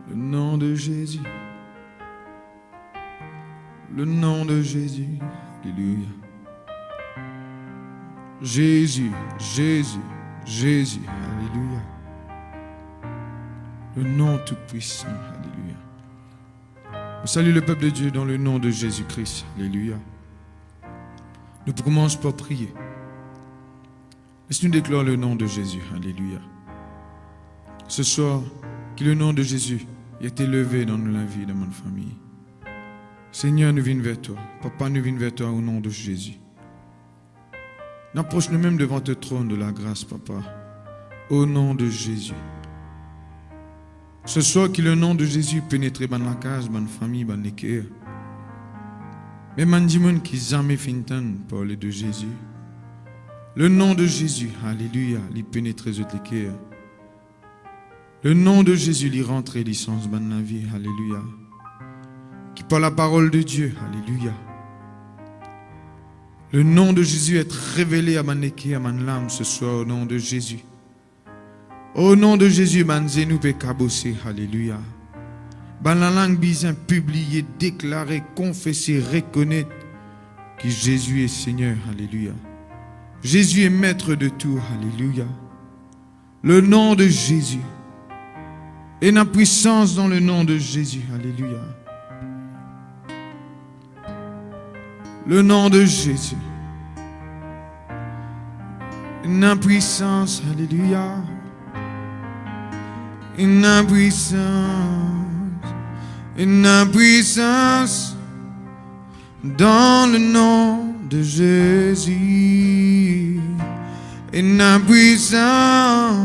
Le nom de Jésus. Le nom de Jésus. Alléluia. Jésus, Jésus, Jésus. Alléluia. Le nom tout-puissant. Alléluia. On salue le peuple de Dieu dans le nom de Jésus-Christ. Alléluia. Nous commençons par prier. Laisse-nous déclarer le nom de Jésus. Alléluia. Ce soir, que le nom de Jésus ait été élevé dans la vie de mon famille. Seigneur, nous venons vers toi. Papa, nous venons vers toi au nom de Jésus. N'approche nous-mêmes devant le trône de la grâce, Papa. Au nom de Jésus. Ce soir, que le nom de Jésus pénètre dans la case, dans la famille, dans les cœurs. Mais man dit qui jamais fintan parler de Jésus. Le nom de Jésus, alléluia, il pénètre les cœurs. Le nom de Jésus, il rentre licence dans la vie, alléluia. Qui par la parole de Dieu, alléluia. Le nom de Jésus est révélé à mon cœur, à mon âme ce soir au nom de Jésus. Au nom de Jésus, man zenou pe kabossé, alléluia. Dans la langue bizarre, publier, déclarer, confesser, reconnaître que Jésus est Seigneur, alléluia. Jésus est maître de tout, alléluia. Le nom de Jésus. Et la puissance dans le nom de Jésus, alléluia. Le nom de Jésus. La puissance, alléluia. La puissance. La puissance dans le nom de Jésus. La puissance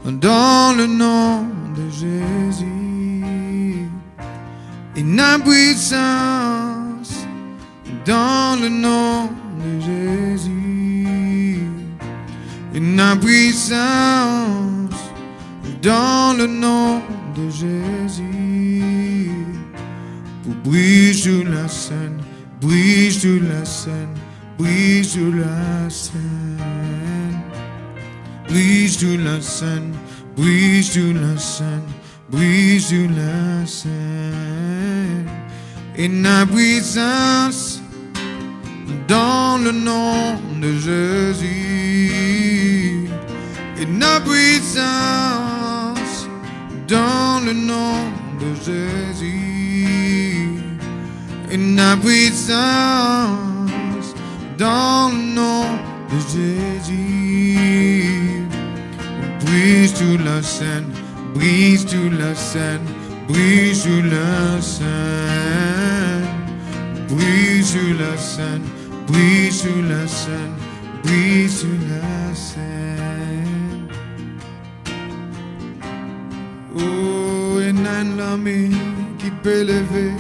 dans le nom de Jésus. La puissance dans le nom de Jésus. La puissance dans le nom de Jésus. Pour briller sur la scène, brille sur la scène, brille sur la scène. Brille sur la scène, brille sur la scène, brille sur la scène. Et la puissance dans le nom de Jésus. Et la puissance dans le nom de Jésus. Et la puissance dans le nom de Jésus. Brille sur la scène, brille sur la scène, brille sur la scène. Brille sur la scène, brille sur la scène, brille sur la scène. Oh, et nan l'armée qui peut lever,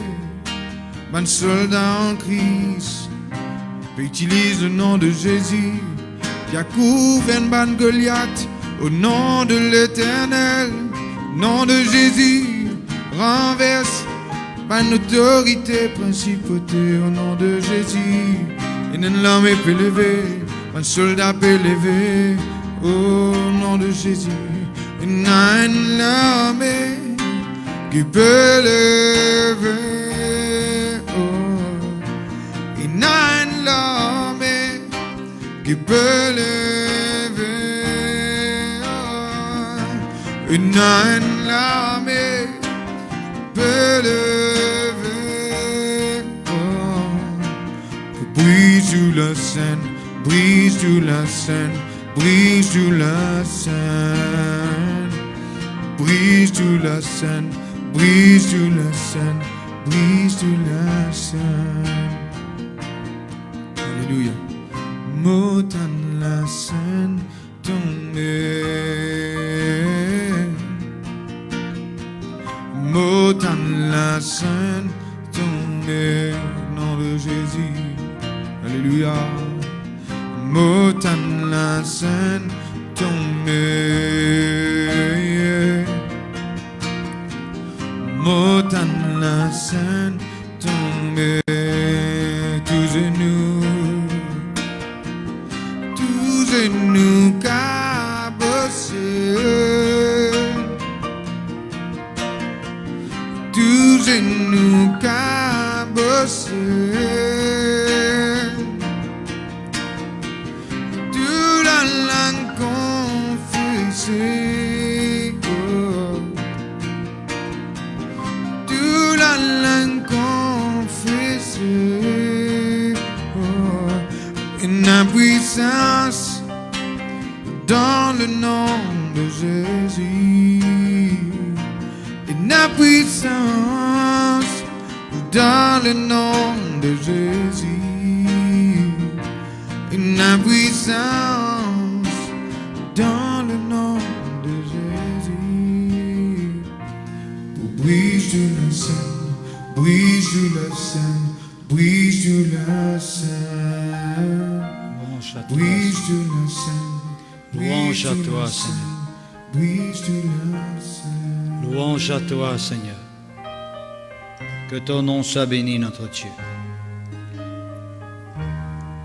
man soldat en Christ, peut utiliser le nom de Jésus, qui a couvert une ban Goliath, au nom de l'Éternel, nom de Jésus, renverse ban autorité, principauté, au nom de Jésus. Et nan l'armée peut lever, man soldat peut lever, au nom de Jésus. Et nan l'armée qui peut lever, oh. Et nan l'armée qui peut lever, oh. Et nan l'armée peut lever, oh. Brille sur la scène, brille sur la scène, brille sur la scène, brille sur la scène, brille sur la scène, brille sur la scène. Alléluia. Montant la scène tombée, montant la scène tombée, nom de Jésus. Alléluia. Montant la scène tombée, montant la scène tombée, tous genoux cabossés, genoux cabossés, toute la langue confessée, oh. Toute la langue confessée, oh. Et la puissance dans le nom de Jésus, et la puissance dans le nom de Jésus, et la puissance dans le nom de Jésus. Brise de la scène, brise de la scène, brise de la scène, brise de la scène. Louange à toi, Seigneur. Louange à toi, Seigneur. Que ton nom soit béni, notre Dieu.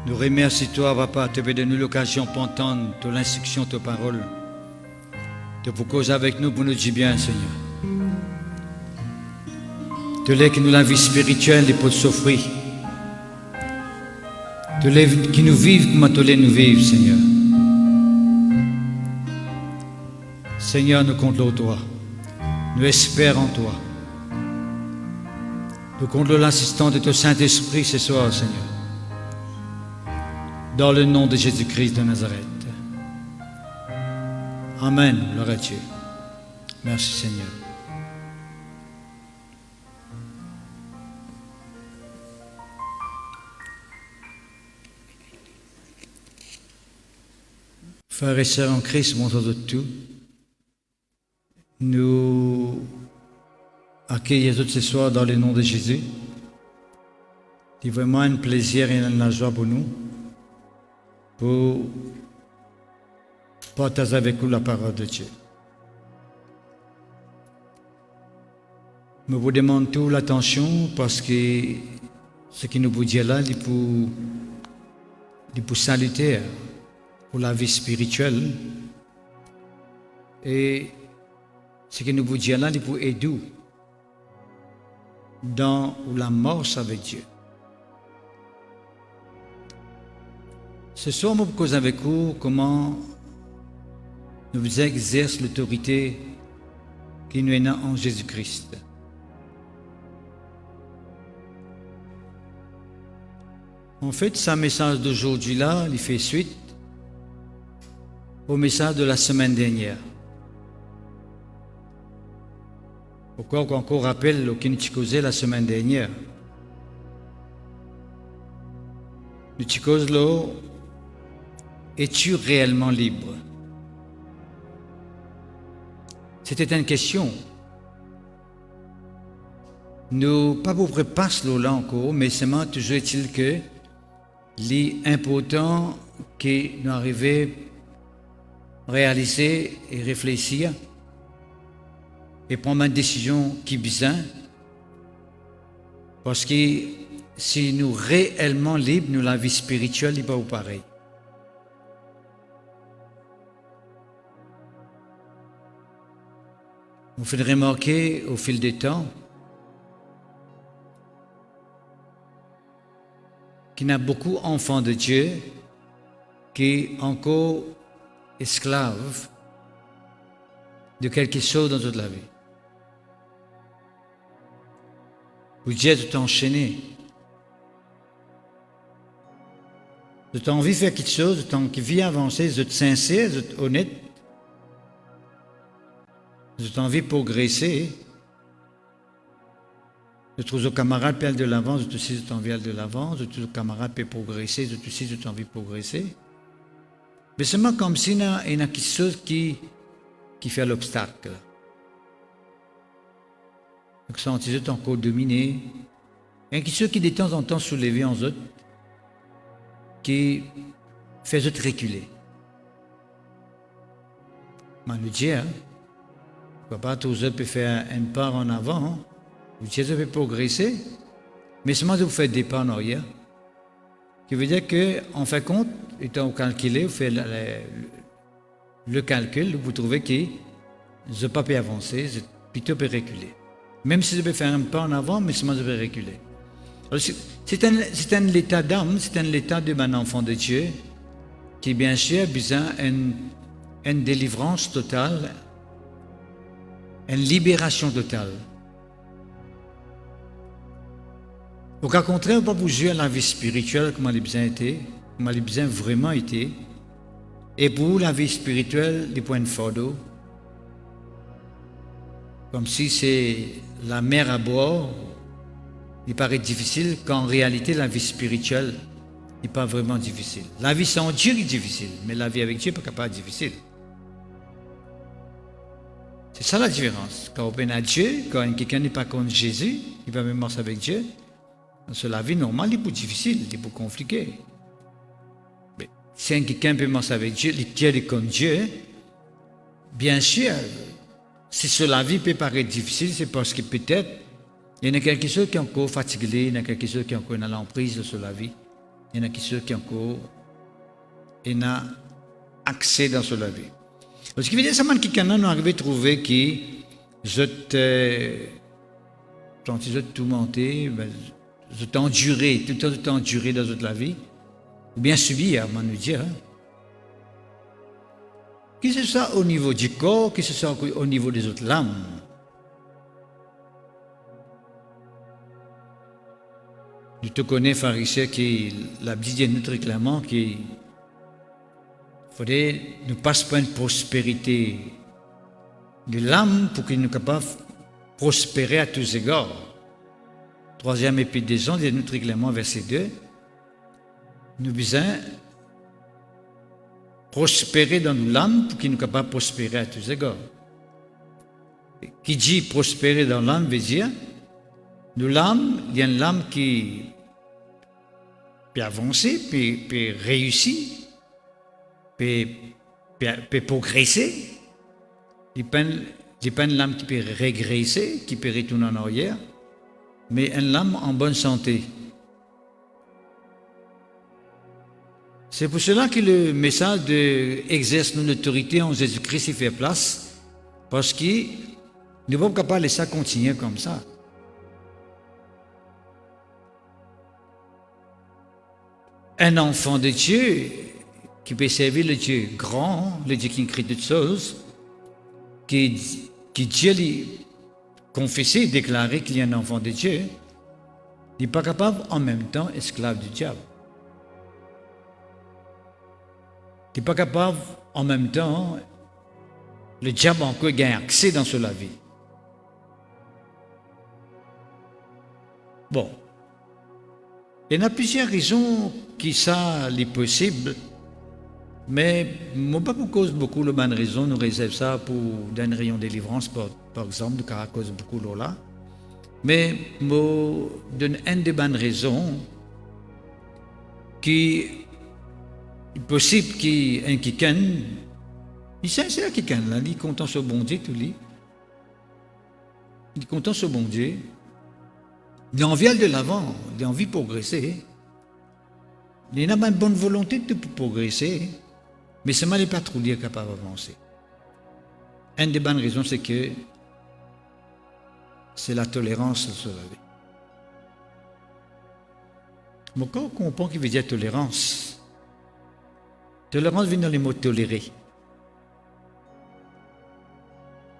Nous remercions toi, Papa, de donner l'occasion pour entendre ton instruction, ta parole. De vous causer avec nous pour nous dire bien, Seigneur. De l'aide qui nous la vie spirituelle et pour souffrir. De l'aide qui nous vive comme tu nous vivre, Seigneur. Seigneur, nous comptons toi. Nous espérons en toi. Nous comptons l'assistance de ton Saint-Esprit ce soir, Seigneur. Dans le nom de Jésus-Christ de Nazareth. Amen. Gloire à Dieu. Merci, Seigneur. Frères et sœurs en Christ, montre de tout. Nous accueillons tous ce soir dans le nom de Jésus. C'est vraiment un plaisir et une joie pour nous pour partager avec vous la parole de Dieu. Je vous demande toute l'attention parce que ce qui nous vous dit là, c'est pour salutaire pour la vie spirituelle et ce que nous vous disons là, c'est pour aider dans la marche avec Dieu. Ce soir, je vous cause avec vous comment nous exerçons l'autorité qui nous est en Jésus-Christ. En fait, ce message d'aujourd'hui là, il fait suite au message de la semaine dernière. Pourquoi qu'on encore rappelle ce que nous avons causé la semaine dernière? Nous avons causé là, es-tu réellement libre? C'était une question. Nous pas pour préparer là encore, mais seulement toujours est-il que l'important que nous arrivons à réaliser et réfléchir et prendre une décision qui est bien, parce que si nous réellement libres, nous la vie spirituelle n'est pas pareil. On fait remarquer au fil des temps qu'il y a beaucoup d'enfants de Dieu qui sont encore esclaves de quelque chose dans toute la vie. Où Dieu est enchaîné. De t'as envie de faire quelque chose, de t'as envie d'avancer, de te sincère, de te honnête, de t'as envie de progresser, de trouver aux camarades qui de l'avant, de tout aussi de t'envie de l'avant, de tous les camarades qui progresser, de tout aussi de t'envie de progresser. Mais seulement comme si il y a quelque chose qui fait l'obstacle. Donc, ça, on est encore dominé. Il y a quelque chose qui, de temps en temps, soulevé en eux, qui fait eux reculer. Mais le Dieu, pourquoi pas tous eux peuvent faire un pas en avant, hein? Le Dieu peut progresser, mais seulement vous faites des pas en arrière. Qui veut dire qu'en fin de compte, étant calculé, vous faites le calcul, vous trouvez que je ne peux pas avancer, je plutôt peux reculer. Même si je vais faire un pas en avant, mais seulement je vais reculer. Alors, c'est un état d'âme, c'est un état d'un enfant de Dieu qui, bien sûr, a besoin d'une délivrance totale, une libération totale. Au cas contraire, on ne peut pas vous jouer à la vie spirituelle comme elle a besoin été, comme elle a besoin vraiment été. Et pour vous, la vie spirituelle, des points de photo, comme si c'est la mer à boire, il paraît difficile, qu'en réalité, la vie spirituelle n'est pas vraiment difficile. La vie sans Dieu est difficile, mais la vie avec Dieu n'est pas difficile. C'est ça la différence. Quand on peine à Dieu, quand quelqu'un n'est pas contre Jésus, il va même marcher avec Dieu, c'est la vie normale, est plus difficile, est plus compliquée. Mais si quelqu'un peut marcher avec Dieu, Dieu est contre Dieu, bien sûr, si cela vie peut paraître difficile, c'est parce que peut-être il y en a quelque chose qui est encore fatigué, il y en a quelque chose qui est encore dans l'emprise de la vie, il y en a quelque chose qui est encore a accès dans la vie. Parce qu'il veut dire que quelqu'un a arrivé à trouver que quand ils ont tout monté, je t'ai enduré, tout le temps enduré dans toute la vie, ou bien subi, à nous dire. Que ce soit au niveau du corps, que ce soit au niveau des autres lames. Je te connais, pharisien, qui la Bible dit nous très clairement qu'il faudrait nous passer par une prospérité de l'âme pour qu'il nous capable de prospérer à tous égards. Troisième épître des Gens, dit nous très clairement, verset 2, nous besoin prospérer dans l'âme pour qu'il nous capable de prospérer à tous égards. Qui dit prospérer dans l'âme veut dire nous l'âme, il y a une âme qui peut avancer, peut réussir, peut progresser. Il n'y a pas une âme qui peut régresser, qui peut retourner en arrière, mais une âme en bonne santé. C'est pour cela que le message de exerce notre autorité en Jésus-Christ fait place, parce que nous ne pouvons pas laisser ça continuer comme ça. Un enfant de Dieu qui peut servir le Dieu grand, le Dieu qui crée toutes choses, qui Dieu lui confessé, déclaré qu'il y a un enfant de Dieu, il n'est pas capable en même temps esclave du diable. Il n'est pas capable en même temps, le diable encore gagne accès dans la vie. Bon. Il y a plusieurs raisons qui ça est possible, mais moi pas pour cause beaucoup de bonnes raisons, nous réservons ça pour d'un rayon de délivrance, par exemple, de à cause beaucoup de là. Mais moi donne une des bonnes raisons qui est possible qu'un quelqu'un, il sincère quelqu'un là, il est content sur bon Dieu tout lui, il est content sur bon Dieu. Il a envie de l'avant, il a envie de progresser. Il a une bonne volonté de progresser, mais c'est mal pas trop dire capable d'avancer. Une des bonnes raisons, c'est que c'est la tolérance sur la vie. Mais quand on comprend qu'il veut dire tolérance, tolérance vient dans les mots tolérer.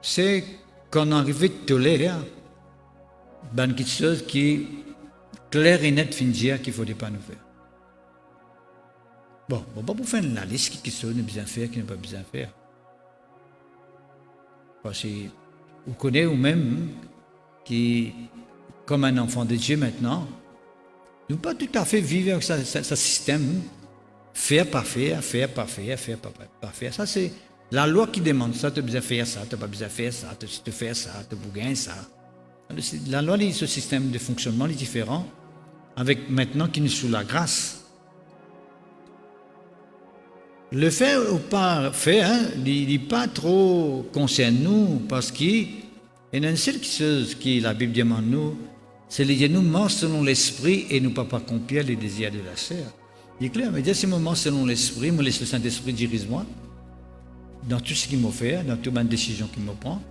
C'est qu'on arrive à tolérer quelque chose qui est clair et net, fin dire qu'il ne faudrait pas nous faire. Bon, on va pas faire la liste qui sont bien faire, qui n'est pas bien faire. Parce que vous connaissez vous-même qui, comme un enfant de Dieu maintenant, nous pas tout à fait vivre avec ce système, faire par faire, faire par faire, faire par faire. Ça, c'est la loi qui demande ça, tu as besoin de faire ça, tu n'as pas besoin de faire ça, tu as faire ça, tu as besoin de ça. La loi de ce système de fonctionnement est différent, avec maintenant qui nous sous la grâce. Le faire ou pas faire, il n'est pas trop concerne nous, parce qu'il y a une seule chose qui la Bible demande nous, c'est de nous marcher selon l'esprit et nous pas accomplir les désirs de la chair. Il est clair, mais dire si je marche selon l'esprit, je laisse le Saint-Esprit dirige moi dans tout ce qu'il m'a fait, dans toute ma décision qu'il me prend.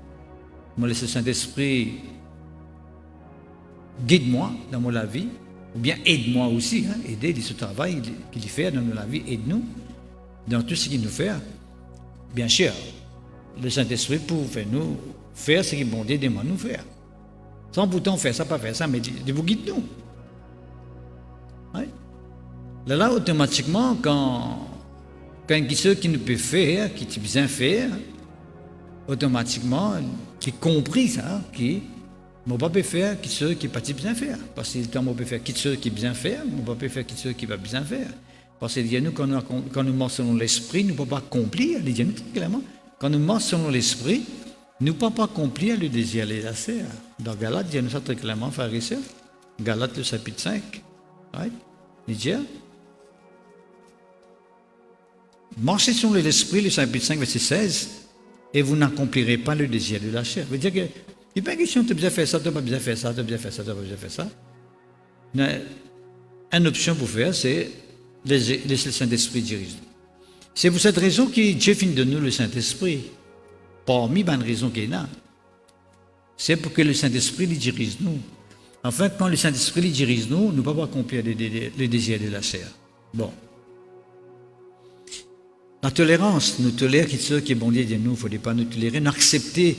Je laisse le Saint-Esprit guide-moi dans mon la vie, ou bien aide-moi aussi, aider ce travail qu'il fait dans la vie, aide-nous dans tout ce qu'il nous fait. Bien sûr, le Saint-Esprit pour nous faire ce qu'il bon Dieu demande nous faire. Sans pourtant faire ça, pas faire ça, mais de vous guide nous. Là, automatiquement, quand ce qui nous peut faire, qui est bien faire, automatiquement, qui compris ça, qui ne pas faire, qui ce qui n'est pas bien faire. Parce que le peut faire qui ce qui est bien faire, ne pas faire qui ce qui va bien faire. Parce que nous, quand nous marchons selon l'esprit, nous ne pouvons pas accomplir, il dit nous clairement, quand nous marchons selon l'esprit, nous ne pouvons pas accomplir le désir et les lacets. Dans Galates, il dit nous ça très clairement, frères et sœurs. Galates, le chapitre 5. Right? Il dit marchez selon l'esprit, le chapitre 5, verset 16, et vous n'accomplirez pas le désir de la chair. Ça veut dire que, il n'est pas question de bien faire ça, tu n'as pas bien faire ça, tu n'as bien fait ça, tu n'as pas bien fait ça. Une option pour faire, c'est laisser le Saint-Esprit diriger. C'est pour cette raison que Dieu finit de nous le Saint-Esprit. Parmi les raisons qu'il y a, c'est pour que le Saint-Esprit lui dirige nous. En fait, quand le Saint-Esprit lui dirige nous, nous ne pouvons pas accomplir le désir de la chair. Bon. La tolérance, nous tolère ce qui est bon Dieu de nous, il ne faut pas nous tolérer, nous accepter,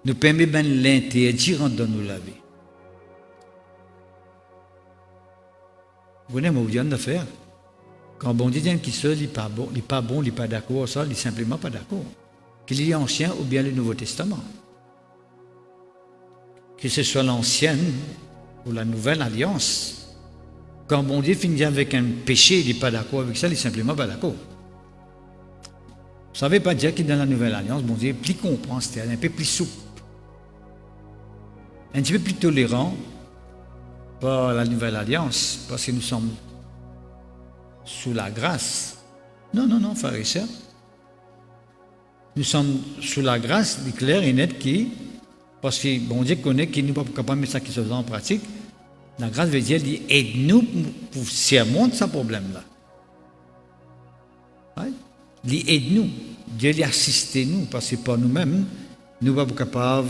nous permet bien l'interdire dans nous la vie. Vous voyez, moi, vous dites de faire. Quand bon Dieu dit qu'il seul, il n'est pas bon, il n'est pas d'accord, ça, il n'est simplement pas d'accord. Qu'il y ait l'Ancien ou bien le Nouveau Testament. Que ce soit l'Ancienne ou la Nouvelle Alliance. Quand bon Dieu finit avec un péché, il n'est pas d'accord avec ça, il n'est simplement pas d'accord. Ça ne veut pas dire que dans la Nouvelle Alliance, bon Dieu est plus compréhensif, c'est-à-dire un peu plus souple. Un petit peu plus tolérant par la Nouvelle Alliance, parce que nous sommes sous la grâce. Non, frères et sœurs. Nous sommes sous la grâce, clair et net, parce que bon Dieu connaît qu'il n'est pas capable de mettre ça qui se fait en pratique. La grâce veut dire, aide-nous pour surmonter ce problème-là. Ouais. Il aide-nous. Dieu lui assiste-nous, parce que par nous-mêmes, nous ne sommes pas capables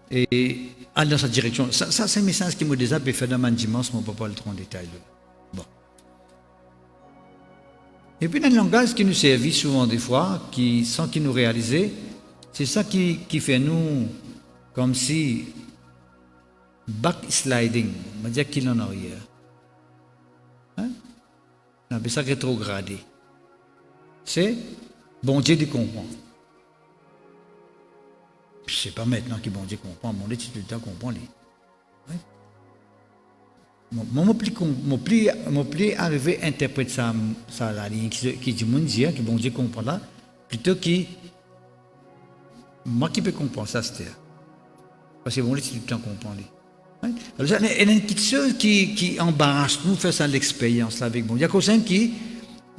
d'aller dans cette direction. Ça c'est un message qui m'a déjà fait dans mon dimanche, mais on ne peut pas le trouver en détail. Bon. Et puis, dans le langage qui nous servit souvent des fois, sans qu'il nous réalise, c'est ça qui fait nous, comme si, backsliding, on va dire qu'il en arrière. On appelle ça rétrogradé. C'est bon Dieu de comprendre. C'est pas maintenant que bon Dieu comprend, mon Dieu tout le temps comprend. Mon pli arrivé à interpréter ça la ligne qui dit mon Dieu, que bon Dieu comprend là, plutôt que moi qui peux comprendre ça, c'est parce que bon Dieu tout le temps comprend. Il y a une petite chose qui embarrasse nous faire ça l'expérience là avec bon Dieu. Il y a quelqu'un qui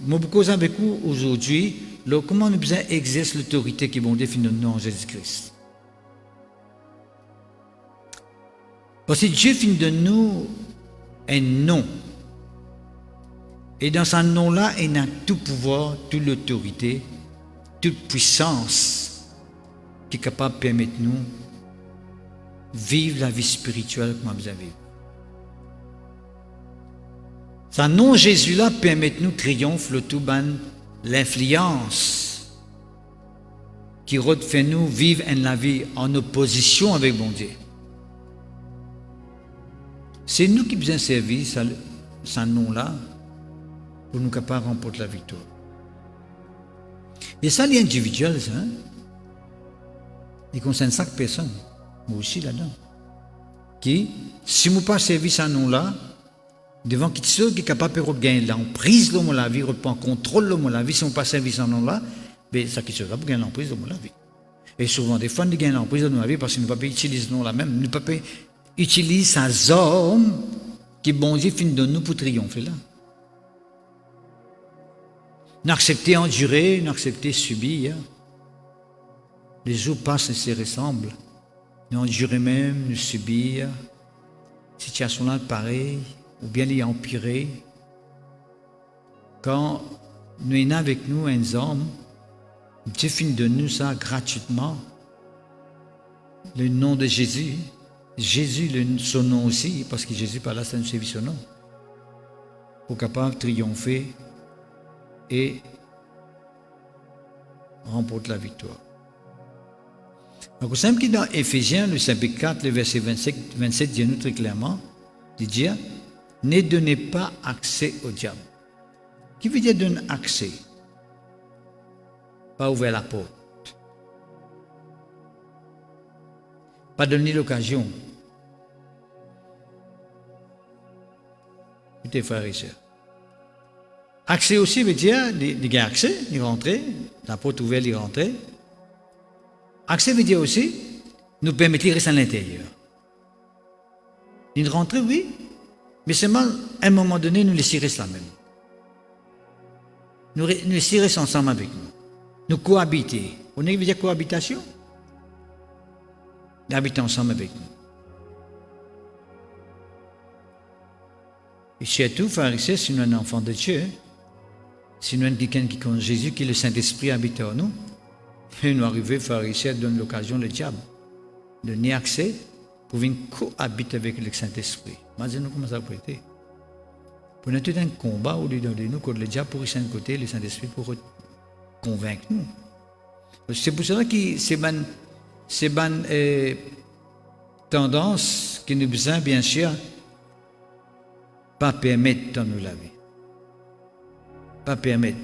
moi, beaucoup avec vous aujourd'hui, comment nous besoin exercer l'autorité qui bon Dieu fait dans nous en Jésus-Christ. Parce que Dieu fait de nous un nom. Et dans ce nom-là, il a tout pouvoir, toute l'autorité, toute puissance qui est capable de permettre nous vivre la vie spirituelle comme nous avons. Ce nom Jésus-là permet de nous triomphe le tout ban l'influence qui fait nous vivre la vie en opposition avec bon Dieu. C'est nous qui besoin servir ce nom-là pour nous capables de remporter la victoire. Et ça, l'individuel, hein? Il concerne chaque personne, moi aussi là-dedans. Qui, si nous pas servi ce nom-là, devant qui ceux qui est capable de gagner l'emprise de mon vie, reprendre contrôle de mon vie, si on pas servi ce nom-là, ben ça qui sera pour gagner l'emprise de mon vie. Et souvent des fois, nous gagnons l'emprise de mon vie parce que nous ne pouvons pas utiliser ce nom-là même, nous ne pouvons pas utiliser ces hommes qui bon Dieu finit de nous pour triompher là. N'accepter endurer, n'accepter subir. Les jours passent et se ressemblent. Nous endurer même, nous subir. Situation là pareille, ou bien les empirer. Quand nous sommes avec nous un homme, Dieu finit de nous ça gratuitement. Le nom de Jésus, Jésus, son nom aussi, parce que Jésus par là, ça nous servit son nom, pour capable de triompher et remporter la victoire. Donc, simple qui dans Éphésiens, le chapitre 4, le verset 27 dit nous très clairement, il dit, ne donnez pas accès au diable. Qui veut dire donner accès? Pas ouvrir la porte. Pas donner l'occasion. Écoutez, frères et sœurs. Accès aussi veut dire, il y a accès, il rentrer, la porte ouverte, il rentrer. Accès veut dire aussi, nous permettre de rester à l'intérieur. Il rentre, oui, mais seulement à un moment donné, nous laisser rester là même. Nous laisser rester ensemble avec nous. Nous cohabiter. On veut dire cohabitation? D'habiter ensemble avec nous. Et surtout, frères et sœurs, si nous sommes un enfant de Dieu, si nous sommes quelqu'un qui connaît Jésus, qui le Saint-Esprit habite en nous, et nous arrivons, frères et sœurs, donne l'occasion le diable de donner accès pour venir cohabiter avec le Saint-Esprit. Imaginez-nous comment ça peut être. Pour nous, tout un combat au dedans de nous contre le diable pour un côté, le Saint-Esprit pour convaincre nous. C'est pour cela que c'est une tendance qui nous besoin, bien sûr, pas permettre dans nous la vie. Pas permettre.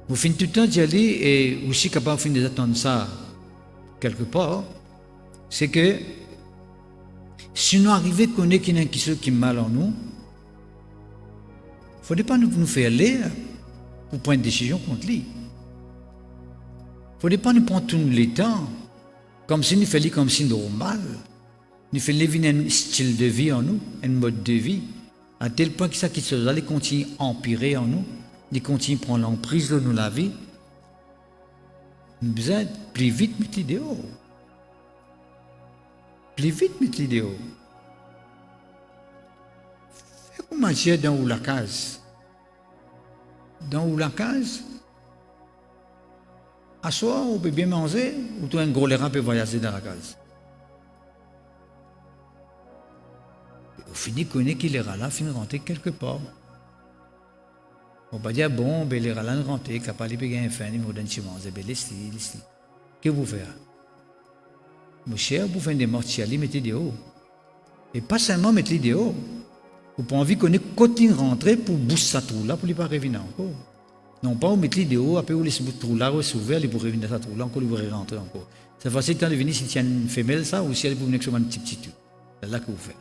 Vous finissez tout le temps d'y aller et aussi capable de d'attendre ça quelque part, c'est que si nous arrivons à connaître qu'il y a quelque chose qui est mal en nous, il ne faut pas nous faire l'air pour prendre une décision contre lui. Il ne faut pas nous prendre tout le temps comme si nous faisions comme si normal. Nous faisions un style de vie en nous, un mode de vie, à tel point que ça qui se allait continuer à empirer en nous, il continue à prendre l'emprise de nous la vie. Nous avons besoin de plus vite mettre l'idéal. Plus vite mettre l'idéal. Fais comme manger dans la case. Dans la case, à soi, on peut bien manger, ou tout un gros lérant peut voyager dans la case. Au fini, connaît qu'il est là, finit de rentrer quelque part. On va dire, bon, ben, les râles rentrent, capable de payer un fin, ils vont donner chez moi, ben, laissez. Que vous faites? Mon cher, vous faites des mortiers, mettez des hauts. Et pas seulement mettre les hauts. Vous pouvez envie qu'on ait continué de rentrer pour booster sa trou là, pour ne pas revenir encore. Non pas vous mettre les hauts, après vous laissez votre trou là, vous ouvert, et vous revenir dans sa trou là, encore, vous rentrer encore. C'est facile de venir si tu as une femelle, ça, ou si elle vous venir sur un petit tout. C'est là que vous faites.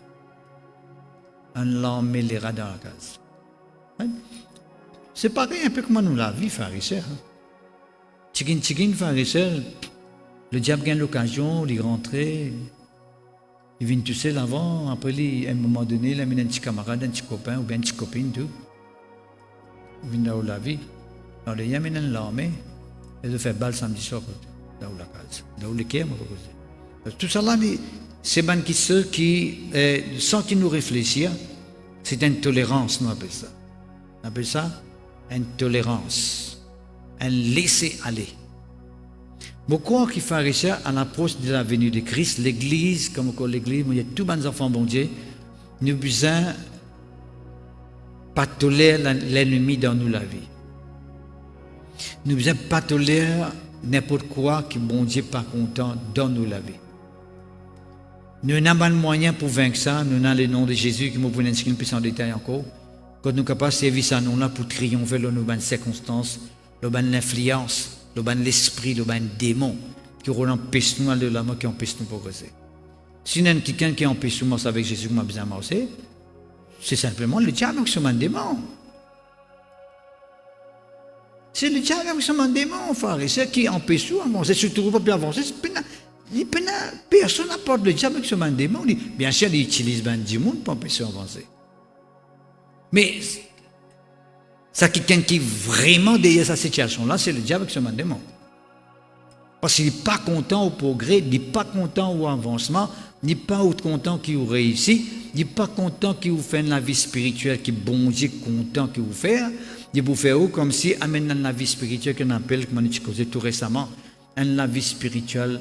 On l'emmêlera dans la case. Hein? C'est pareil un peu comme nous la vie, frères et sœurs. Chicken, frères et sœurs, le diable gagne l'occasion d'y rentrer. Il vient tout seul avant, après, à un moment donné, il amène un petit camarade, un petit copain ou bien une petite copine, tout. Il vient dans la vie. Alors, il amène l'armée, et il fait balle samedi soir, dans la case, dans le quai, tout ça là, c'est ban qui ceux qui, sans qu'ils nous réfléchissent, c'est une tolérance, nous appelons ça. On appelle ça une tolérance, un laisser-aller. Beaucoup qui font ça à l'approche de la venue de Christ, l'Église, comme encore l'Église, il y a tous les enfants bon Dieu, nous avons besoin de pas tolérer l'ennemi dans nous la vie. Nous avons besoin de pas tolérer n'importe quoi que bon Dieu n'est pas content dans nous la vie. Nous n'avons pas de moyen pour vaincre ça, nous avons le nom de Jésus qui nous peut inscrire plus en détail encore. Quand nous sommes capables de servir ça nous là pour triompher dans nos circonstances, dans l'influence, dans l'esprit, dans le démon, qui empêche nous de la mort, qui empêche nous de progresser. Si nous avons quelqu'un qui empêche nous de marcher avec Jésus, qui a besoin de marcher, c'est simplement le diable qui est un démon. C'est le diable qui est un démon, frère, et c'est qui empêche nous d'avancer, surtout pas plus avancer. Personne n'apporte le diable qui est un démon. Bien sûr, il utilise du monde pour empêcher d'avancer. Mais c'est quelqu'un qui est vraiment derrière cette situation-là, c'est le diable qui est un démon. Parce qu'il n'est pas content au progrès, il n'est pas content au avancement, il n'est pas content qu'il vous réussit, il n'est pas content qu'il vous fait la vie spirituelle, qui bon Dieu content qu'il vous fait. Il vous fait comme si amène la vie spirituelle qu'on appelle, comme on a dit tout récemment, la vie spirituelle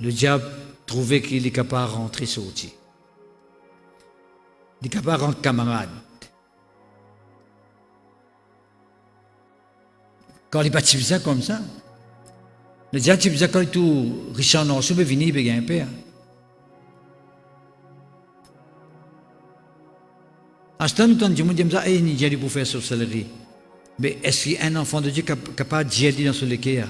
le diable trouvait qu'il est capable de rentrer sortir. Il est capable de rentrer camarade. Quand il n'est pas ça comme ça, le diable type ça quand il est tout Richard Norson peut venir et gagner un père. À ce temps, nous disons, il y a pour faire sorcellerie. Mais est-ce qu'un enfant de Dieu est capable de dire dans ce lequel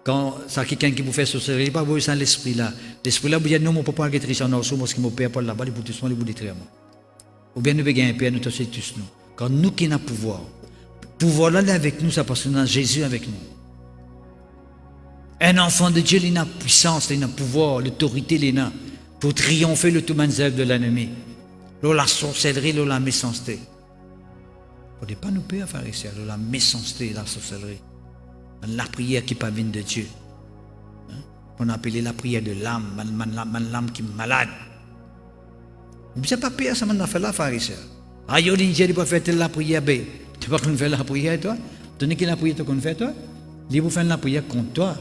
quand c'est quelqu'un qui peut faire sorcellerie, il n'y a pas besoin de l'esprit là. L'esprit là, vous dites non, mon papa est Richard Norson, parce que mon père pas là-bas, il peut tout le monde détruire. Ou bien nous pouvons gagner un père, nous tous nous. Quand nous qui avons pouvoir, pouvoir là avec nous, ça parce que nous avons Jésus avec nous. Un enfant de Dieu, il a puissance, il a pouvoir, l'autorité, il a pour triompher le tout manzève de l'ennemi. La sorcellerie, la méchanceté. Il ne faut pas nous payer à faire ici, la méchanceté, la sorcellerie. La prière qui pas vienne de Dieu. On appelle la prière de l'âme, l'âme qui est malade. Vous ne pas payer ça, on a fait la faire ici. Ah, il dit, tu peux faire la prière, tu ne peux pas faire la prière, toi. Tu n'as pas la prière qu'on fait, toi. Il faut faire la prière contre toi.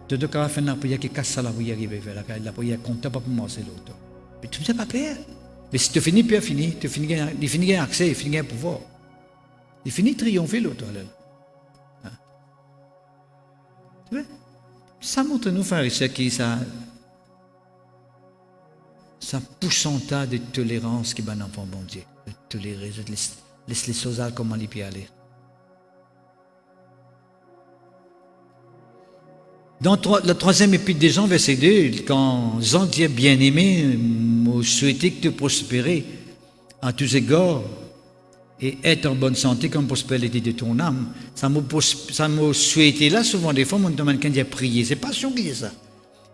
Tu dois faire la prière qui casse la prière qui va faire. La prière contre toi, pas pour moi, c'est l'autre. Mais tu ne sais pas payer. Mais si tu finis, tu finis. Tu finis avec accès, tu finis avec pouvoir. Tu finis triompher l'autre. Tu vois? Ça montre nous, frères et sœurs, qui ça pourcentage de tolérance qui va dans l'enfant bon Dieu. De tolérer, laisse les choses comment il peut aller. Dans le troisième épître des Jean, verset 2, quand Jean dit bien-aimé, je souhaitais que tu prospérer à tous égards et être en bonne santé comme prospérité de ton âme. Ça m'a souhaité là, souvent des fois, on me demande quand il a prié. C'est passion qui est ça.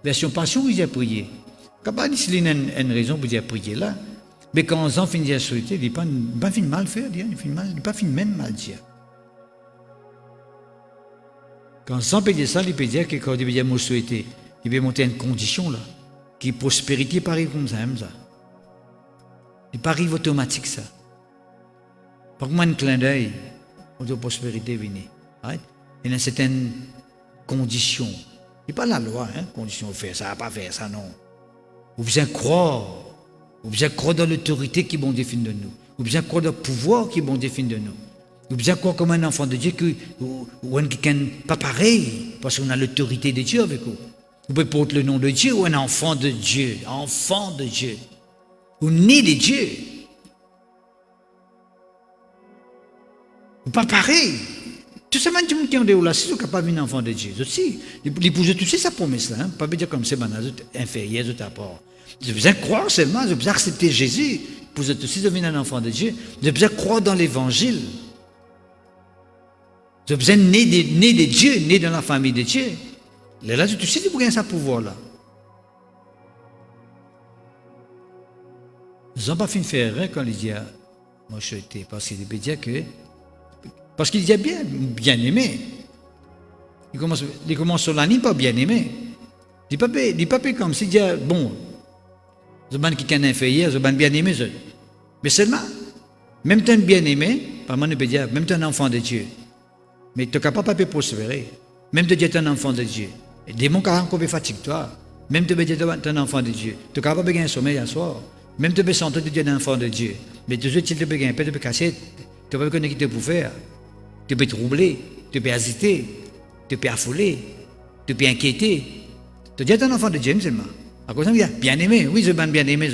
Version passion, il a prié. Quand pas dit qu'il y a une raison pour dire prier là, mais quand Jean finit à souhaiter, il n'est pas fin mal faire, il n'est pas fin même mal dire. Quand Jean peut dire ça, il peut dire que quand il veut dire me souhaiter, il veut monter une condition là, qui prospérité pas arrive comme ça. Il pas arrive automatique ça. Par contre, un clin d'œil, on doit prospérité venir. Right? Il y a une certaine condition. Il n'est pas la loi, condition de faire ça, pas faire ça, non. Vous besoin croire. Vous besoin croire dans l'autorité qui est bon défini de nous. Vous besoin croire dans le pouvoir qui est bon défini de nous. Vous besoin croire comme un enfant de Dieu ou un quelqu'un pas pareil, parce qu'on a l'autorité de Dieu avec vous. Vous pouvez porter le nom de Dieu ou un enfant de Dieu, ou né de Dieu. Ou pas pareil. Tout ça, même qui ont des relations, sont capables d'un enfant de Dieu. Aussi, l'épouse, tu sais sa promesse là, pas dire comme c'est inférieur de ta part. Vous besoin croire seulement, vous besoin accepter Jésus. Vous êtes aussi devenu un enfant de Dieu. Vous besoin croire dans l'évangile. Vous avez besoin né de Dieu, né dans la famille de Dieu. Là, tu sais, vous avez ce pouvoir-là. Ils n'ont pas fait une faire quand il dit, moi je suis parce qu'il veut dire que. Parce qu'il dit bien aimé. Il commence sur l'année, pas bien aimé. Il ne pas comme s'il dit, bon, je suis quelqu'un d'inférieur, je suis bien aimé. Mais seulement, même tu es bien aimé, par moi, peut dire, même tu es un enfant de Dieu. Mais tu n'es capable de prospérer. Même tu es un enfant de Dieu. Et des démons qui fatigue toi. Même tu es un enfant de Dieu. Tu es capable de gagner un sommeil un soir. Même tu es sentir que tu es un enfant de Dieu. Mais tu sais que tu peux gagner un peu, tu peux casser. Tu peux connaître ce que tu peux faire. Tu peux troubler. Tu peux hésiter. Tu peux affoler. Tu peux inquiéter. Tu es un enfant de Dieu seulement. À cause de ça, bien aimé. Oui, je suis bien aimé.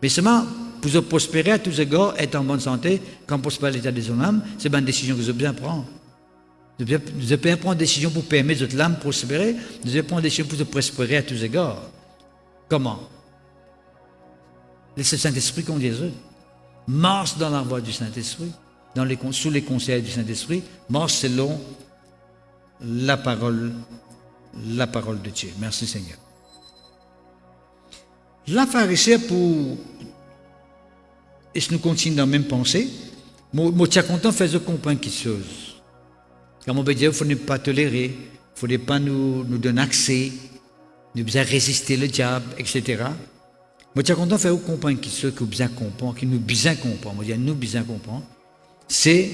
Mais seulement, pour prospérer à tous égards, être en bonne santé, quand prospère l'état de son âme, c'est une décision que je dois prendre. Je dois prendre une décision pour permettre à l'âme de prospérer. Je dois prendre une décision pour prospérer à tous égards. Comment? Laissez le Saint-Esprit qu'on dise. Marche dans la voie du Saint-Esprit, sous les conseils du Saint-Esprit, marche selon la parole de Dieu. Merci Seigneur. La pharisée pour... Et si nous continuons dans la même pensée, moi, je suis content de faire comprendre quelque chose. Comme on peut dire, il ne faut pas tolérer, il ne faut pas nous donner accès, nous besoin résister le diable, etc. Moi, je suis content de faire comprendre quelque chose que nous besoin comprendre, que nous besoin comprendre. Moi, je dis, nous besoin comprendre. C'est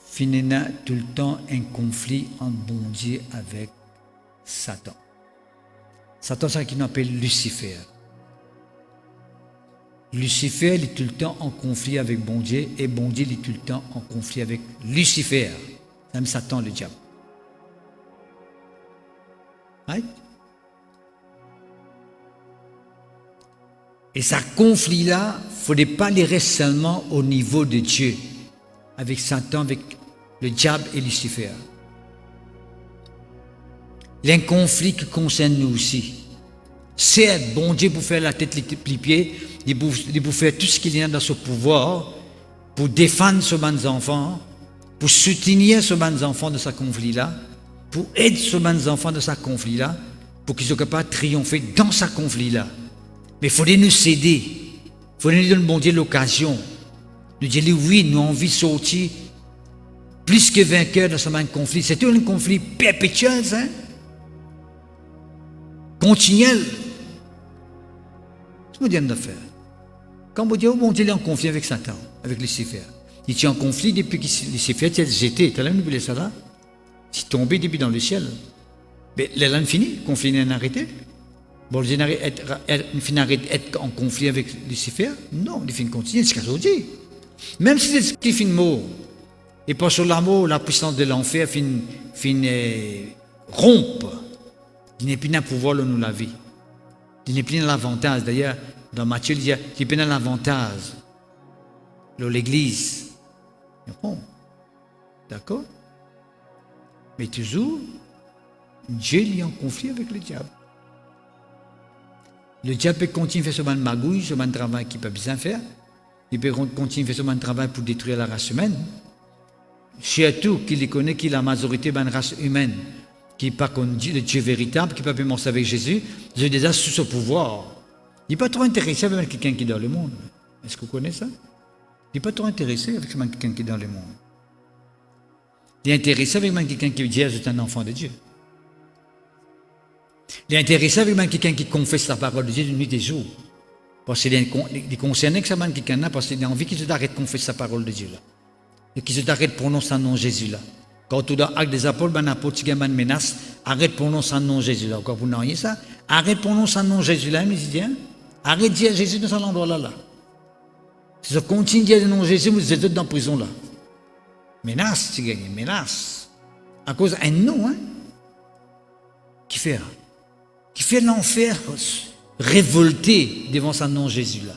finalement tout le temps un conflit entre bon Dieu avec Satan. Satan, c'est ce qu'on appelle Lucifer. Lucifer, il est tout le temps en conflit avec bon Dieu, et bon Dieu, il est tout le temps en conflit avec Lucifer. C'est même Satan, le diable. Right? Et ce conflit-là, il ne faudrait pas les rester seulement au niveau de Dieu, avec Satan, avec le diable et Lucifer. Il y a un conflit qui concerne nous aussi. C'est bon Dieu pour faire la tête, les pieds, il pour faire tout ce qu'il y a dans son pouvoir, pour défendre ce bons enfants, pour soutenir ce bons enfants de ce conflit-là, pour aider ce bons enfants de ce conflit-là, pour qu'ils soient capables de triompher dans ce conflit-là. Mais il faudrait nous céder. Il faudrait nous donner, bon Dieu, l'occasion. Nous dire, oui, nous avons envie de sortir plus que vainqueurs dans ce même conflit. C'est un conflit perpétuel, hein? Continuel. C'est ce que je veux faire. Quand on dit, oh bon Dieu, il est en conflit avec Satan, avec Lucifer. Il est en conflit depuis que Lucifer était jeté. Tu as l'air oublié ça là? Il est tombé depuis dans le ciel. Mais là, il finit. Le conflit n'est arrêté. Bon, il finit d'être en conflit avec Lucifer? Non, il finit de continuer jusqu'à aujourd'hui. Même si c'est finit mort, et pas sur la mort, la puissance de l'enfer finit rompre. Il n'est plus dans le pouvoir de nous la vie. Il n'est plus dans l'avantage. D'ailleurs, dans Matthieu, il dit qu'il n'est plus dans l'avantage de l'Église. Bon, d'accord? Mais toujours, Dieu est en conflit avec le diable. Le diable peut continuer à faire ce bon magouille, ce bon travail qu'il peut bien faire. Il peut continuer à faire ce bon travail pour détruire la race humaine. Surtout qu'il connaît qu'il a la majorité de la race humaine, qui n'est pas comme le Dieu véritable, qui ne peut pas penser avec Jésus. Dieu est déjà sous ce pouvoir. Il n'est pas trop intéressé avec quelqu'un qui est dans le monde. Est-ce que vous connaissez ça? Il n'est pas trop intéressé avec quelqu'un qui est dans le monde. Il est intéressé avec quelqu'un qui dit je suis un enfant de Dieu. Il est intéressé avec quelqu'un qui confesse la parole de Dieu de nuit et de jour. Parce qu'il est concerné avec ça, quelqu'un-là, parce qu'il a envie qu'il se arrête de confesser la parole de Dieu là. Et qu'il se arrête de prononcer le nom de Jésus là. Quand tout dans l'acte des apôtres, l'apôtre qui a une menace, arrête de prononcer le nom de Jésus là. Encore vous n'avez ça? Arrête de prononcer le nom de Jésus là, il dit bien. Arrête de dire Jésus dans cet endroit là. Si vous continuez de dire le nom de Jésus, vous êtes tous dans la prison là. Menace, tu gagnes, menace. À cause d'un nom, hein? Qui fait l'enfer révolté devant son nom Jésus là.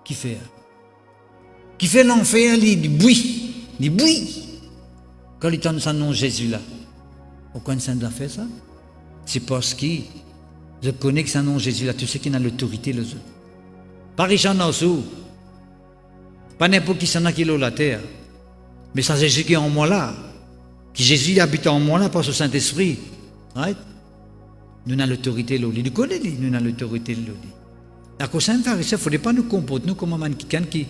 Qui fait l'enfer, il bouille. Quand il entend son nom Jésus là. Pourquoi ça doit faire ça? C'est parce que je connais que son nom Jésus là, tout ce qui a l'autorité les autres. Pas Richard Nassau, pas n'importe qui s'en a qui est la terre. Mais c'est Jésus qui est en moi là. Qui Jésus habite en moi là par le Saint-Esprit. Right? Nous avons l'autorité là. Nous connaissons, nous avons l'autorité là. À cause de ça, il ne faudrait pas nous comporter nous comme un quelqu'un qui.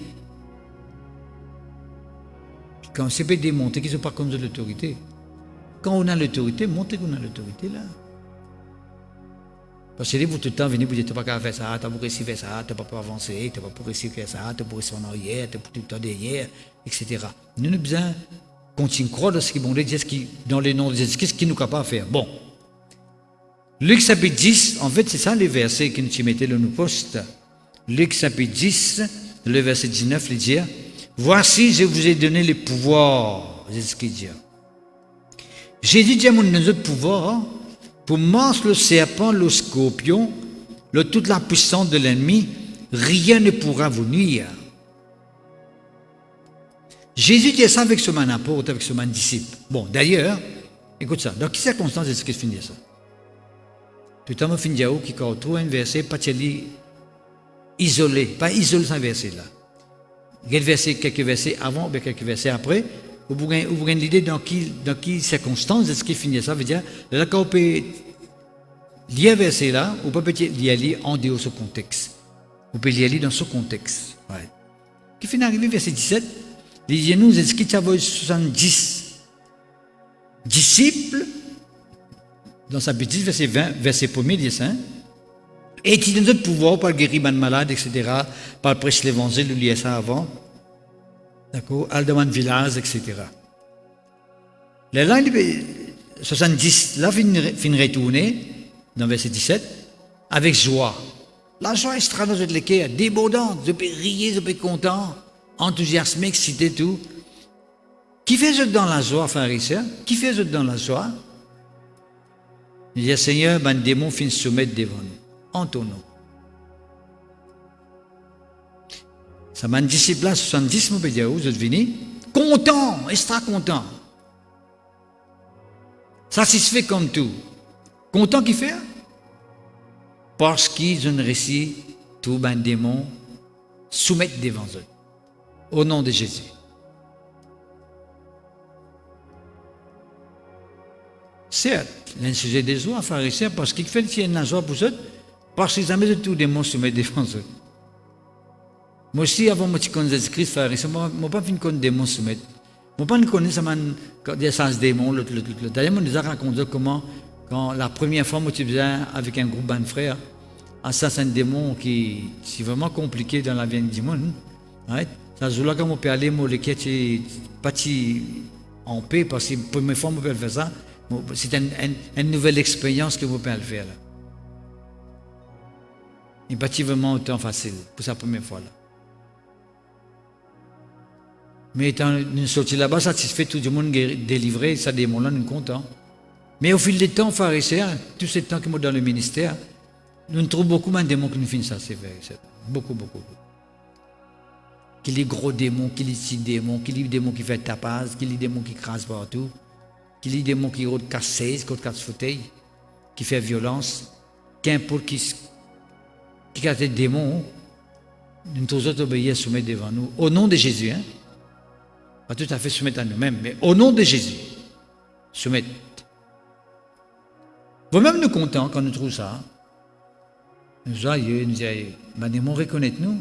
Quand on s'est démontré qu'ils ne sont pas comme de l'autorité. Quand on a l'autorité, montrez qu'on a l'autorité là. Parce que vous tout le temps venez vous dites tu n'as pas qu'à faire ça, tu n'as pas réussi à faire ça, tu n'as pas avancer, tu n'as pas réussi à faire ça, tu n'as pas réussi en arrière, tu n'as pas tout le temps derrière, etc. Nous avons besoin de continuer à croire dans ce qui est bon Dieu, dans les noms de Jésus, qu'est-ce qu'il nous est capable de faire. Bon. Luc chapitre 10, en fait c'est ça les versets que nous mettons dans nos postes. Luc chapitre 10, le verset 19, il dit voici je vous ai donné le pouvoir, c'est ce qu'il dit. Jésus dit à notre pouvoir pour manger le serpent, le scorpion, toute la puissance de l'ennemi, rien ne pourra vous nuire. Jésus dit ça avec ce man apôtre, avec ce man disciple. Bon, d'ailleurs, écoute ça, dans quelles circonstances est-ce qu'il finit ça? Tout le temps, il finit qui trouve un verset, pas isolé, pas isolé ce verset-là. Quelques versets avant, mais quelques versets après, vous avez l'idée dans quelles circonstances est-ce qu'il finit ça. Veut dire, là, quand on peut lire un verset là, on peut y aller en dehors de ce contexte. On peut y aller dans ce contexte. Ouais. Qui finit arrivé verset 17, il dit nous, est-ce qu'il y avait 70 disciples, dans sa bêtise, verset 20, verset 1er, il dit ça, et il donne notre pouvoir par guérir les malades, etc., par prêcher l'évangile, il liait ça avant. D'accord, Aldeman village, etc. Là, 70, là, fin retourner, dans verset 17, avec joie. La joie extra dans notre cœur, débordante, je peux rire, je peux être content, enthousiasmé, excité, tout. Qui fait ça dans la joie, frères et sœurs? Qui fait ça dans la joie? Il dit, Seigneur, ben démon fin soumettre devant nous, en ton nom. Ça m'a disciple là, 70, mon pédia, vous êtes venus, content, extra content. Satisfait comme tout. Content qui fait? Parce qu'ils ont réussi tout ben démon soumettre devant eux. Au nom de Jésus. Certes, il y a un sujet de joie, frères et sœurs, parce qu'il fait qu'il y a une joie pour eux, parce qu'ils ont tout démon soumettre devant eux. Moi aussi, avant que je connaisse Christ, frères et sœurs, je n'ai pas fait une démon soumettre. Je n'ai pas connu ça démon, D'ailleurs, on nous a raconté comment, quand la première fois que tu faisais avec un groupe de frères, ça c'est un démon qui est vraiment compliqué dans la vie du monde. Right? Ça joue là quand on peut aller, moi, le quai est pas en paix, parce que la première fois que on peut faire ça, c'est une nouvelle expérience que vous pouvez faire. Là. Et pas vraiment autant facile pour sa première fois. Là. Mais étant sorti là-bas, satisfait, tout le monde délivré, ça démon-là, nous content. Mais au fil du temps, frères et sœurs, tout ce temps que moi dans le ministère, nous trouvons beaucoup de démons qui nous finissent ça, c'est vrai. Beaucoup. Qu'il y ait gros démons, qu'il y ait petits démons, qu'il y ait démons qui font tapage, qu'il y ait démons qui crasent partout, qu'il y ait démons qui cassent 16, qui cassent fauteuil, qui font violence, qu'importe qui a des démons, nous tous autres obéir, soumettre devant nous, au nom de Jésus, hein? Pas tout à fait soumettre à nous-mêmes, mais au nom de Jésus, soumettre. Vous-même nous contents quand nous trouvons ça. Nous joyeux, nous disons, ben démon reconnaître-nous.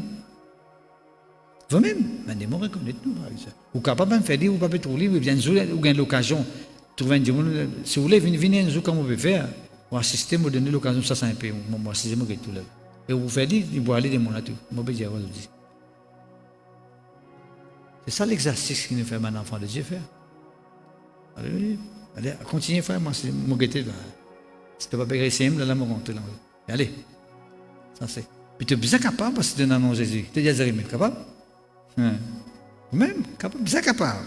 Vous-même, ben démon reconnaître-nous. Ou capable de faire dire, ou pas peut trouver, ou bien ou bien l'occasion de trouver un démon. Si vous voulez, venez un jour comme on peut faire, ou assister, me donner l'occasion, ça c'est un peu, moi assister, moi tout là. Et vous faites dire, il faut aller démon là tout. Moi je dire, aujourd'hui. C'est ça l'exercice qui nous fait un enfant de Dieu faire. Allez, continuez à faire, moi c'est mon guetté là. Si tu n'as pas progressé, là, mon rentre là. Allez. Ça c'est. Puis tu es bien capable parce que tu es dans le nom de Jésus. Tu es déjà capable? Même, capable, bien capable.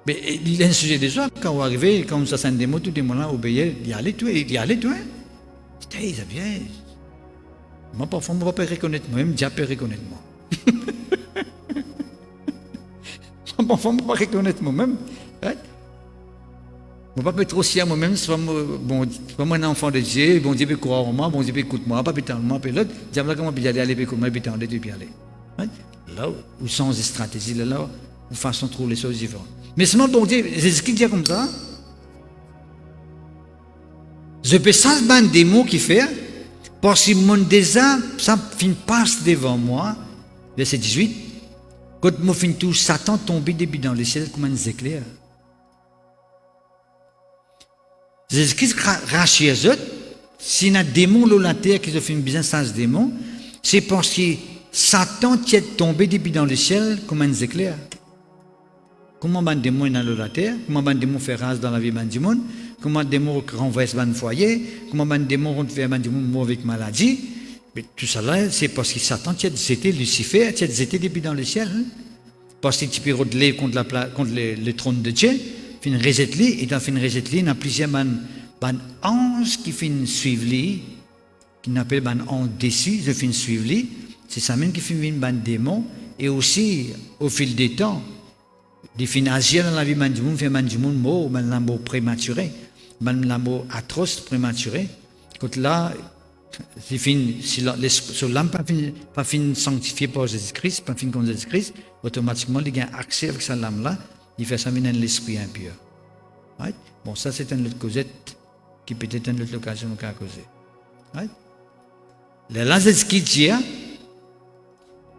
Mais il y a un sujet de joie quand vous arrivez, quand ça s'en démon, tout le monde là obéir, il y allait toi. Putain, ça vient. Moi, parfois, je ne peux pas reconnaître moi-même, Dieu peut reconnaître moi. Parfois, je ne peux pas reconnaître moi-même. Right? Je ne peux pas être aussi à moi-même, c'est pas moi un enfant de Dieu, bon Dieu peut croire en moi, bon Dieu peut écouter moi, pas peut-être moi, puis l'autre, diable comment peut aller écouter moi, puis t'en puis aller. Là où sans stratégie, là où façon de trouver les choses différentes. Mais seulement bon Dieu, c'est ce qu'il dit comme ça. Je peux sans ban des mots qui fait, parce que mon désir, ça fin passe devant moi, verset 18, quand moi fin tout, Satan tombé début dans le ciel comme un éclair. Jésus-Christ rachète eux, si un démon dans la terre qui se fait une business sans démon, c'est parce que Satan est tombé depuis dans le ciel comme un éclair. Comment un démon est dans la terre, comment un démon fait race dans la vie du monde, comment un démon renverse un foyer, comment un démon fait un démon mauvaise maladie. Mais tout ça là, c'est parce que Satan était Lucifer, était depuis dans le ciel. Hein? Parce que tu peux relever contre le trône de Dieu. Fin resetli et dans fin resetli il y a plusieurs anges qui fin suivre lui qui n'appelle ban ange déçu je fin suivre lui c'est ça même qui fin ban démon et aussi au fil des temps des fin agir dans la vie du monde fait du monde mort ban mort prématuré ban mort atroce prématuré quand là c'est fin si l'âme pas fin sanctifié par Jésus-Christ pas fin comme Jésus-Christ automatiquement il a accès avec sa lame là. Il fait ça dans l'esprit impur. Right? Bon, ça c'est une autre causette qui peut être une autre occasion de causer. Right? Là, c'est ce qu'il dit.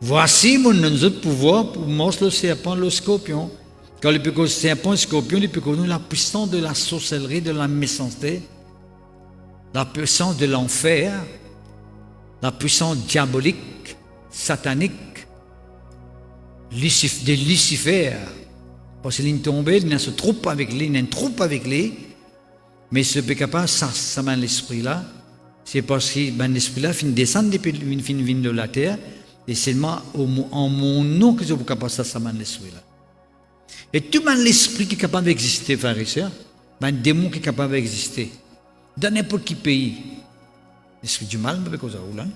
Voici mon autre pouvoir pour mordre le serpent, le scorpion. Quand le plus serpent et le scorpion, il peut connaître la puissance de la sorcellerie, de la méchanceté, la puissance de l'enfer, la puissance diabolique, satanique, de Lucifer. Parce qu'il est tombé, il y a ce troupe avec lui, il y a une troupe avec lui. Mais ce pécapa, ça m'a l'esprit là. C'est parce que l'esprit là finit descendre depuis de la terre. Et seulement en mon nom que je suis capable de ça m'a l'esprit là. Et tout l'esprit qui est capable d'exister, frères et sœurs, un démon qui est capable d'exister. Dans n'importe quel pays. L'esprit du mal, mais quoi ça ou là?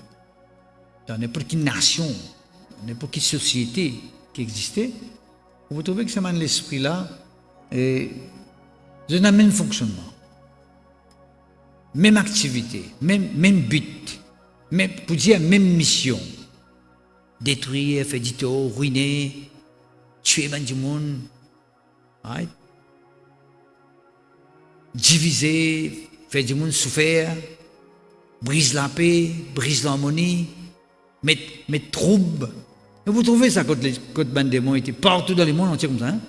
Dans n'importe quelle nation, n'importe quelle société qui existait, vous trouvez que c'est l'esprit là, et c'est le même fonctionnement, même activité, même but, même, pour dire même mission. Détruire, faire du tort, ruiner, tuer du monde, right? Diviser, faire du monde souffrir, brise la paix, brise l'harmonie, mettre trouble. Et vous trouvez ça quand les démons étaient partout dans le monde entier comme ça, hein?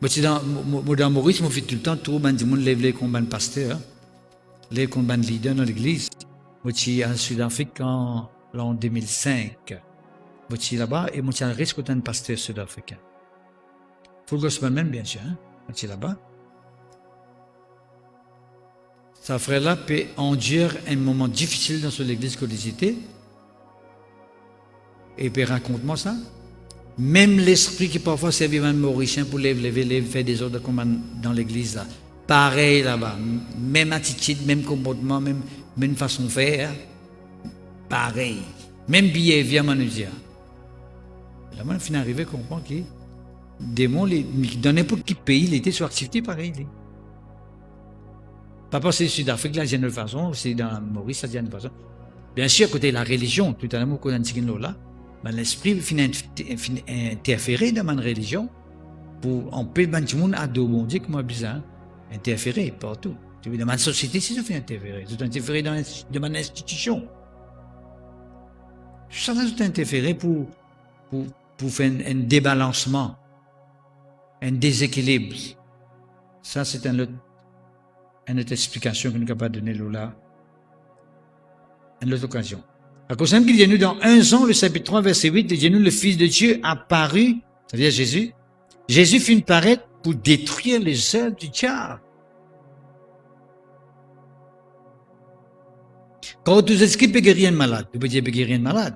Dans Maurice, on fait tout le temps, tout le monde lève les combats de pasteurs, les combats de leaders dans l'église. Moi, je suis en Sud-Afrique en 2005. Je suis là-bas et je suis un risque d'un pasteur sud-africain. Full gospel même, bien sûr, hein? Je suis là-bas. Ça frère-là peut endurer un moment difficile dans l'église que vous étiez. Et puis raconte-moi ça. Même l'esprit qui parfois servit un mauricien pour lever, faire des ordres comme dans l'église là. Pareil là-bas. Même attitude, même comportement, même façon de faire. Pareil. Même billet, viens m'en dire. Là, on finit arrivé à comprendre que démon, dans n'importe quel pays, il était sur activité pareil. Pas parce que c'est Sud-Afrique, là, d'une façon, c'est dans Maurice, ça d'une façon. Bien sûr, côté la religion, tout à l'heure, quand on a là, l'esprit finit interférer dans ma religion pour empêcher tout le monde à adorer Dieu comme bizarre, interférer partout. Dans ma société, c'est ça fait interférer. C'est interférer dans ma institution. Ça va tout interférer pour faire un débalancement, un déséquilibre. Ça, c'est une autre explication que nous sommes capables de donner là, une autre occasion. À cause de qu'il dit nous dans 1 Jean, le chapitre 3, verset 8, il dit nous le Fils de Dieu apparu, c'est-à-dire Jésus. Jésus fit paraître pour détruire les œuvres du diable. Quand tous esprits peut guérir un malade, tu peux dire peut guérir un malade.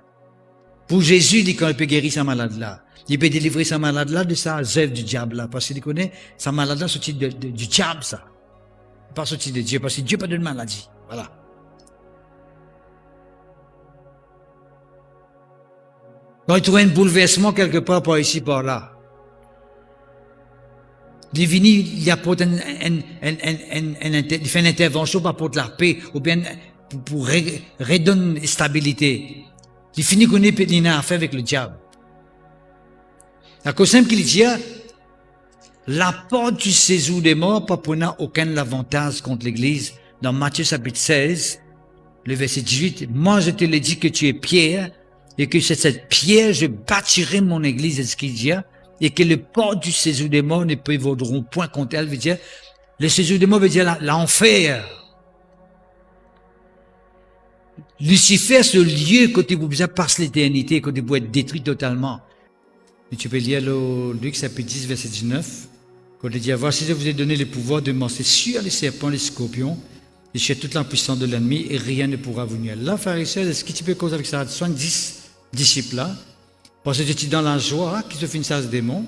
Pour Jésus, il dit quand il peut guérir sa malade-là, il peut délivrer sa malade-là de sa œuvre du diable-là, parce qu'il connaît sa malade-là sortie du diable, ça. Pas sortie de Dieu, parce que Dieu n'a pas de maladie. Voilà. Quand il trouve un bouleversement quelque part, par ici, par là, il vient, il apporte il fait une intervention pour apporter la paix, ou bien pour redonner la stabilité. Il finit qu'on ait une affaire avec le diable. À cause simple qu'il dit, la porte du séjour des morts pas prenant aucun avantage contre l'Église. Dans Matthieu chapitre 16, le verset 18, moi je te l'ai dit que tu es pierre, et que c'est cette pierre, je bâtirai mon Église, c'est ce qu'il dit, et que les portes du séjour des morts ne prévaudront point contre elle, veut dire, le séjour des morts veut dire l'enfer. Lucifer, ce lieu, côté vous passe l'éternité, côté vous être détruit totalement. Et tu peux lire le Luc chapitre 10, verset 19, quand il dit, voici, je vous ai donné le pouvoir de marcher sur les serpents, les scorpions, et sur toute la puissance de l'ennemi, et rien ne pourra vous nuire. Là, frères et sœurs, est-ce que tu peux causer avec ça 70 disciples là, parce que tu es dans la joie, qui se finissent à ce démon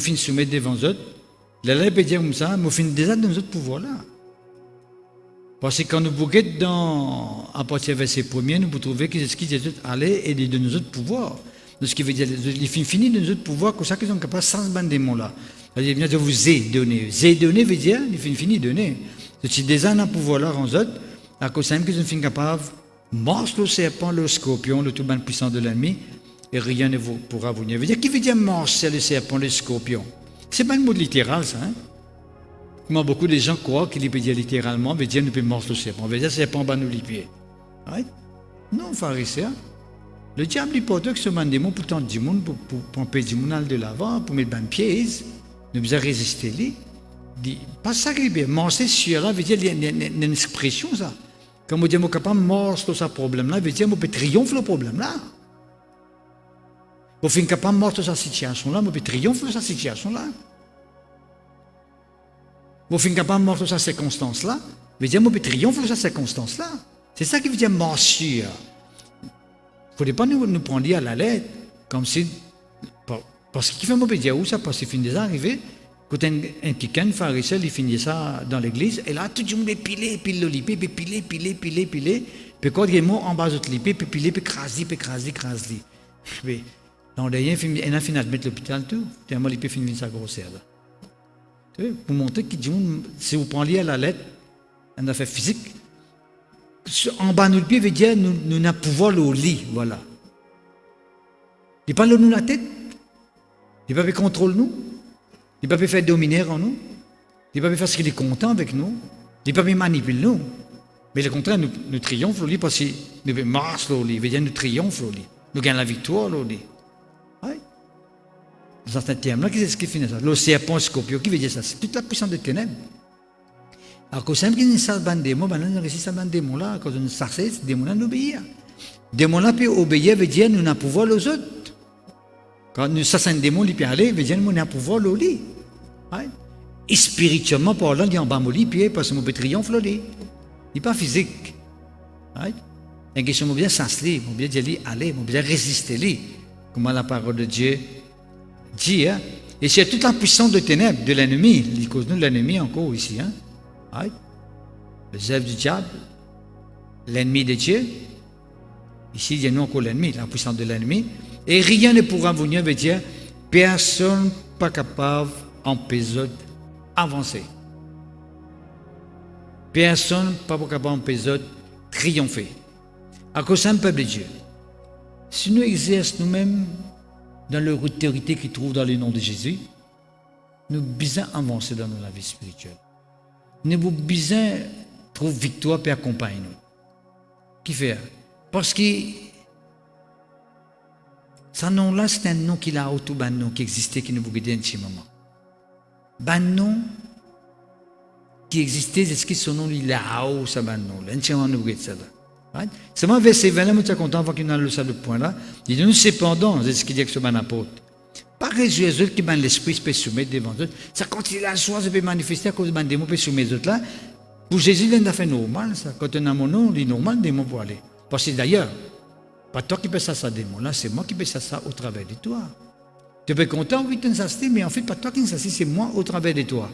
finissent soumettre devant eux, là, il peut dire comme ça, mais finissent déjà dans notre pouvoir là. Parce que quand nous bouquons dans, à partir du verset 1er, nous pouvons trouver que c'est ce qui dit aller et de nos autres pouvoirs. Ce qui veut dire, il finit de nos autres pouvoirs, que ça qu'ils sont capables sans ce démon là. Il vient de vous donner. Donner veut dire, il finit de donner. C'est déjà un pouvoir là en eux, à cause de qu'ils sont capables mordre le serpent, le scorpion, le tout bien puissant de l'ennemi, et rien ne pourra vous nuire. Qui veut dire mordre le serpent, le scorpion? C'est pas un mot littéral, ça, hein? Comment beaucoup de gens croient qu'il peut dire littéralement, veut dire ne peut mordre le serpent. Veut dire serpent va nous les pieds. Right? Non, pharisien. Le diable, il porte que ce démon pour tenter du monde, pour empêcher du monde de l'avant, pour mettre un piège, nous besoin résister lui. Pas ça qui est bien. Mordre sur là, veut dire il y a une expression, ça. Quand on dit qu'on est capable de mordre ce problème-là, veut dire qu'on peut triompher le problème-là. Vous finissez capable de mort sur cette situation-là, vous pouvez triompher de cette situation-là. Vous finissez capable de mort sur cette circonstance-là, vous dire, vous pouvez triompher de cette circonstance-là. C'est ça qui veut dire marcher. Il ne faudrait pas nous prendre à la lettre, comme si. Parce qu'il fait mauvais dire où ça, parce qu'il finit déjà arrivé. Quand un pharisien, il finit ça dans l'église, et là, tout le monde est pilé, pile le lipé, puis pilé. Puis quand il y a mot en bas de lipé, puis pilé, puis crasé. Mais, dans le lien, il a fini de mettre l'hôpital, tout. Tellement il peut finir sa grosseur. Pour montrer que si vous prenez à la lettre, un affaire physique, en bas de le pied veut dire nous n'avons pouvoir au lit, voilà. Il parle de nous la tête, il ne peut pas contrôler nous, il ne peut pas faire dominer en nous, il ne peut pas faire ce qu'il est content avec nous, il ne peut pas manipuler nous. Mais le contraire, nous triomphons au lit parce que nous marchons au lit, veut dire nous triomphons au lit, nous gagnons la victoire au lit. Oui. Dans ce terme-là, qu'est-ce qui finit ça? Le serpent scorpion, qui veut dire ça? C'est toute la puissance des ténèbres. Alors que simple qu'il y a une bande de démons, maintenant nous réussissons cette bande de démons-là, quand on s'arrête, ces démons-là nous obéissent. Démons-là peut obéir, veut dire nous n'avons pouvoir aux autres. Quand nous ça un démon, il peut aller, veut dire nous n'avons pouvoir au lit. Et spirituellement parlant, il y a un bas au lit, puis parce que nous peut triompher au lit. Il n'est pas physique. La question est bien s'installer, bien dire aller, bien résister, comme la parole de Dieu dit. Et c'est toute la puissance de ténèbres de l'ennemi, il cause nous l'ennemi encore ici. Les œuvres du diable, l'ennemi de Dieu. Ici, il y a nous encore l'ennemi, la puissance de l'ennemi. Et rien ne pourra venir veut dire personne pas capable d'empêcher avancer. Personne pas capable d'empêcher triompher. À cause d'un peuple de Dieu. Si nous exerçons nous-mêmes dans leur autorité qu'ils trouvent dans le nom de Jésus, nous besoin avancer dans la vie spirituelle. Nous avons besoin de trouver victoire et accompagner nous. Qui fait? Parce que ce nom-là, c'est un nom qui a autour d'un nom qui existait, qui nous vous guide un petit moment. Un nom qui existait, c'est ce que son nom il est là-haut, ça un nom. Un petit moment, nous vous guide ça là. C'est moi, verset 20, là, je suis content qu'il a le ça le point là. Il dit, nous cependant, c'est ce qu'il dit que c'est un apôtre. Pas réjouir les autres qui mènent l'esprit, se peut soumettre devant eux. Ça continue la joie, se peut manifester à cause de démons, peut soumettre les autres là. Pour Jésus, il a fait normal, ça. Quand on a mon nom, il est normal, démon pour aller. Parce que d'ailleurs, pas toi qui peux ça, démon là, c'est moi qui peux ça au travers de toi. Tu peux être content, oui, tu ne s'assieds, mais en fait, pas toi qui ne s'assieds, c'est moi au travers de toi.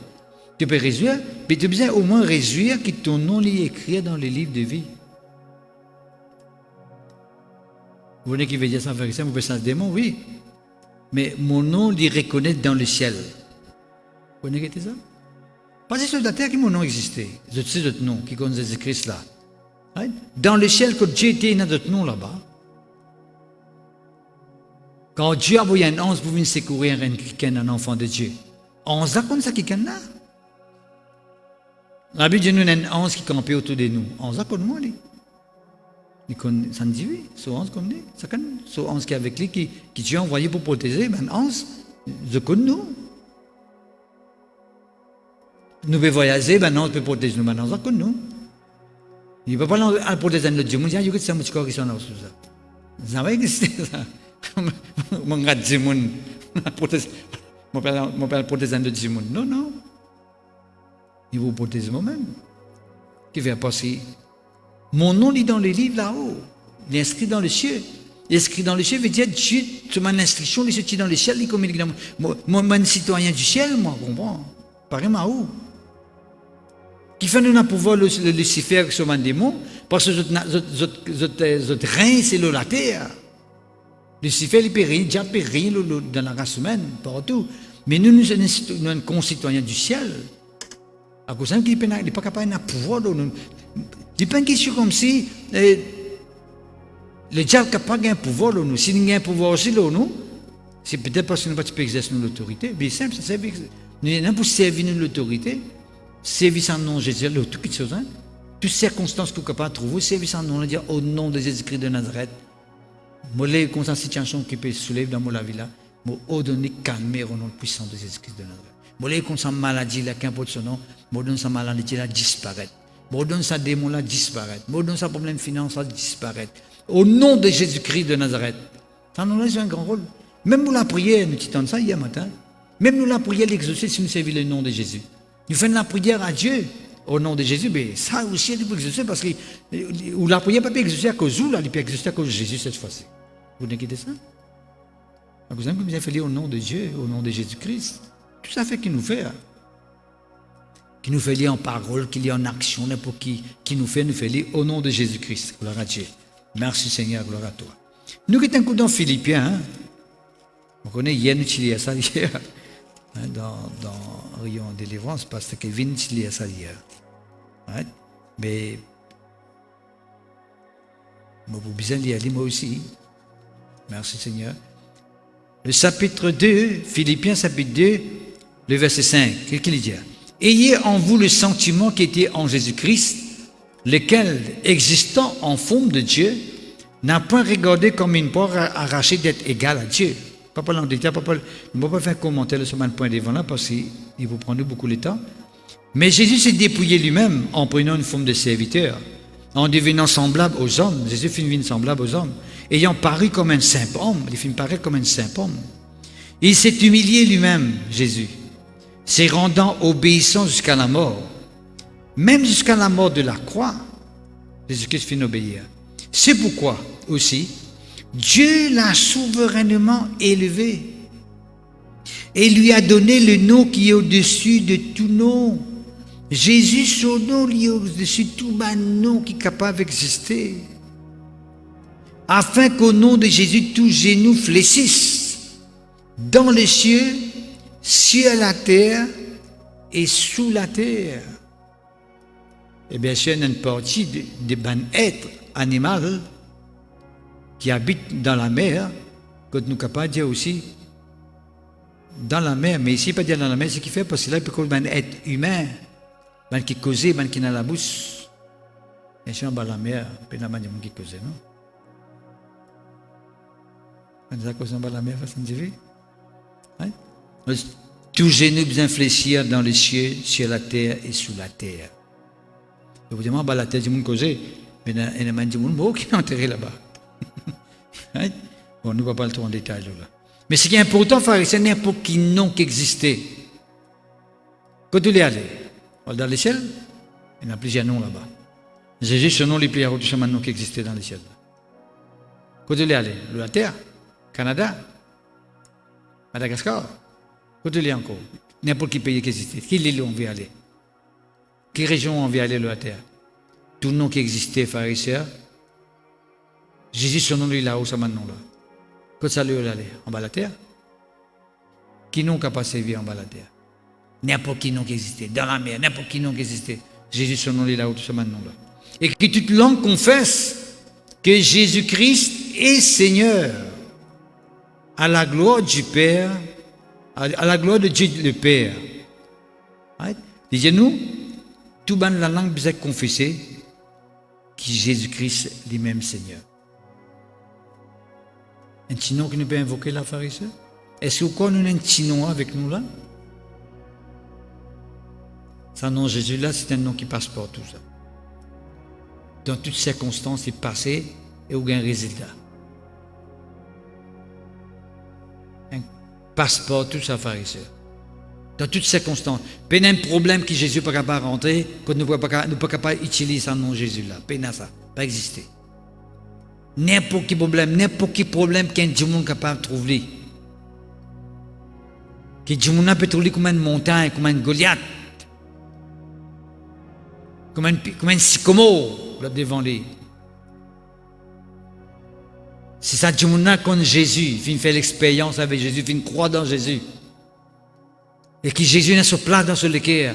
Tu peux réjouir, mais tu as besoin au moins réjouir que ton nom est écrit dans les livres de vie. Vous voyez qui veut dire ça, vous pouvez ça, démon, oui. Mais mon nom, il reconnaît dans le ciel. Vous voyez ça? Pas sur la terre que mon nom existait. C'est d'autres noms qui connaissent Jésus-Christ là. Dans le ciel, quand Dieu était, il y a d'autres noms là-bas. Quand Dieu a envoyé un ange pour venir secourir un enfant de Dieu, ange là, comme ça, qui est là. La Bible dit nous un ange qui campait autour de nous. Ange là, comme moi, lui. Ça me dit oui, ce ange comme lui. Ce ange qui est avec lui, qui Dieu a envoyé pour protéger, ben ange, je connais nous. Nous pouvons voyager, ben ange peut protéger nous, ben ange, je connais nous. Il ne peut pas protéger notre Dieu. Il dit, il y a des gens qui sont là. Ça va exister, ça. Mon gars dit, mon père protège notre Dieu. Non, non. Il vous protège moi-même. Qui va passer. Mon nom est dans les livres là-haut. Il est inscrit dans le ciel. Il est inscrit dans le ciel veut dire Dieu, c'est mon instruction, il est sorti dans le ciel, il communique dans moi, citoyen du ciel, moi, comprends. Pareil, où? Qui fait nous pouvoir le Lucifer sur un démon, parce que notre rein, c'est la terre. Lucifer, il peut rien, Dieu peut rien dans la race humaine, partout. Mais nous sommes concitoyens du ciel. À cause de ça, il n'est pas capable de pouvoir. Il n'est pas une question comme si le diable n'a pas un pouvoir. S'il y a un pouvoir aussi, c'est peut-être parce qu'il n'a pas exercer l'autorité. Mais c'est simple, nous sommes pour servir l'autorité, servir son nom, Jésus, toutes choses. Toutes circonstances qu'on est capable de trouver, servir son nom, dire au nom de Jésus-Christ de Nazareth. Je vais comme ça, situation qui peut se soulever dans ma vie là, je vais donner calmer au nom puissant de Jésus-Christ de Nazareth. Je vais comme ça, maladie là, qu'importe son nom, je vais donner sa maladie là disparaître. Je vais donner sa démon là disparaître. Je vais donner sa problème financier disparaître. Au nom de Jésus-Christ de Nazareth. Ça nous laisse un grand rôle. Même nous la prière, nous disons ça hier matin. Même nous la prière, l'exaucer si nous servons le nom de Jésus. Nous faisons la prière à Dieu au nom de Jésus, mais ça aussi, il peut exaucer parce que ou la prière ne peut pas exaucer à cause où, là, il peut exaucer à cause de Jésus cette fois-ci. Vous n'inquiétez ça? Vous avez bien fait au nom de Dieu, au nom de Jésus-Christ. Tout ça fait qu'il nous fait. Qui nous fait lire en parole, qui lit en action, n'importe qui nous fait lire au nom de Jésus-Christ. Gloire à Dieu. Merci Seigneur, gloire à toi. Nous qui sommes un coup dans Philippiens, on connaît hier, nous avons ça hier, dans Rayon Délivrance, parce que Kevin a ça hier. Mais, moi, vous besoin de lire moi aussi. Merci Seigneur. Le chapitre 2, Philippiens chapitre 2, le verset 5, qu'est-ce qu'il dit? Ayez en vous le sentiment qui était en Jésus-Christ, lequel, existant en forme de Dieu, n'a point regardé comme une part arrachée d'être égal à Dieu. Pas parler en détail, ne va pas faire un commentaire sur ce point devant là parce qu'il vous prendre beaucoup de temps. Mais Jésus s'est dépouillé lui-même en prenant une forme de serviteur, en devenant semblable aux hommes. Jésus fit une vie semblable aux hommes, ayant paru comme un saint homme. Il fit paraître comme un saint homme. Il s'est humilié lui-même, Jésus, se rendant obéissant jusqu'à la mort, même jusqu'à la mort de la croix. Jésus-Christ fit obéir. C'est pourquoi aussi Dieu l'a souverainement élevé et lui a donné le nom qui est au-dessus de tout nom. Jésus, son nom, lui est au-dessus de tout nom qui est capable d'exister. Afin qu'au nom de Jésus, tout genou fléchisse dans les cieux, sur la terre et sous la terre. Et bien sûr, il y a une partie de être animal qui habite dans la mer, que nous sommes capables de dire aussi dans la mer, mais ici, pas dire dans la mer, c'est ce qu'il fait, parce que là, il peut être être humain, qui cause, qui n'a la bouche. Et si on va dans la mer, il y a des gens qui causent, non? Quand on va dans la mer, ça ne dit pas. Tout genou bien fléchir dans les cieux, sur la terre et sous la terre. Et vous dites, moi, la terre, du monde causé, mais il y a des gens qui sont enterrés là-bas. Bon, nous ne va pas le tour en détail là. Mais ce qui est important, c'est n'importe qui nom qui existait. Quand tu es allé, dans les ciels, il y a plusieurs noms là-bas. Jésus, ce nom, les plusieurs autres noms qui existaient dans les ciels. Quand tu es allé, la terre, Canada, Madagascar, quand tu es encore, n'importe qui pays qui existait, quelle île on veut aller? Quelle région on veut aller la terre? Tout nom qui existait, frères et sœurs, Jésus, son nom, lui, là-haut, ça maintenant là. Quand ça lui allait en bas de la terre, qui n'ont qu'à pas servir en bas de la terre? N'importe qui nom qui existait, dans la mer, n'importe qui nom qui existait. Jésus, son nom, lui, là-haut, ça maintenant là. Et que toute langue confesse que Jésus-Christ est Seigneur, à la gloire du Père, à la gloire de Dieu le Père. Disons-nous, tout le monde la langue besoin confesser que Jésus-Christ lui-même Seigneur. Un petit nom qui nous peut invoquer la pharisée? Est-ce que nous avons un petit nom avec nous là? Ce nom Jésus là, c'est un nom qui passe par tout ça. Dans toutes circonstances, il passe et il y a un résultat. Un passeport, tout ça, pharisée. Dans toutes circonstances. Pas un problème que Jésus n'est pas capable de rentrer, quand nous ne sommes pas capables d'utiliser ce nom Jésus là. Pas ça, pas exister. N'importe quel problème qu'un démon est capable de trouver. Que démon peut trouver comme une montagne, comme une Goliath, comme un sycomore devant lui. C'est ça, démon quand Jésus, il fait l'expérience avec Jésus, il croit dans Jésus. Et que Jésus n'est sur place dans ce cœur.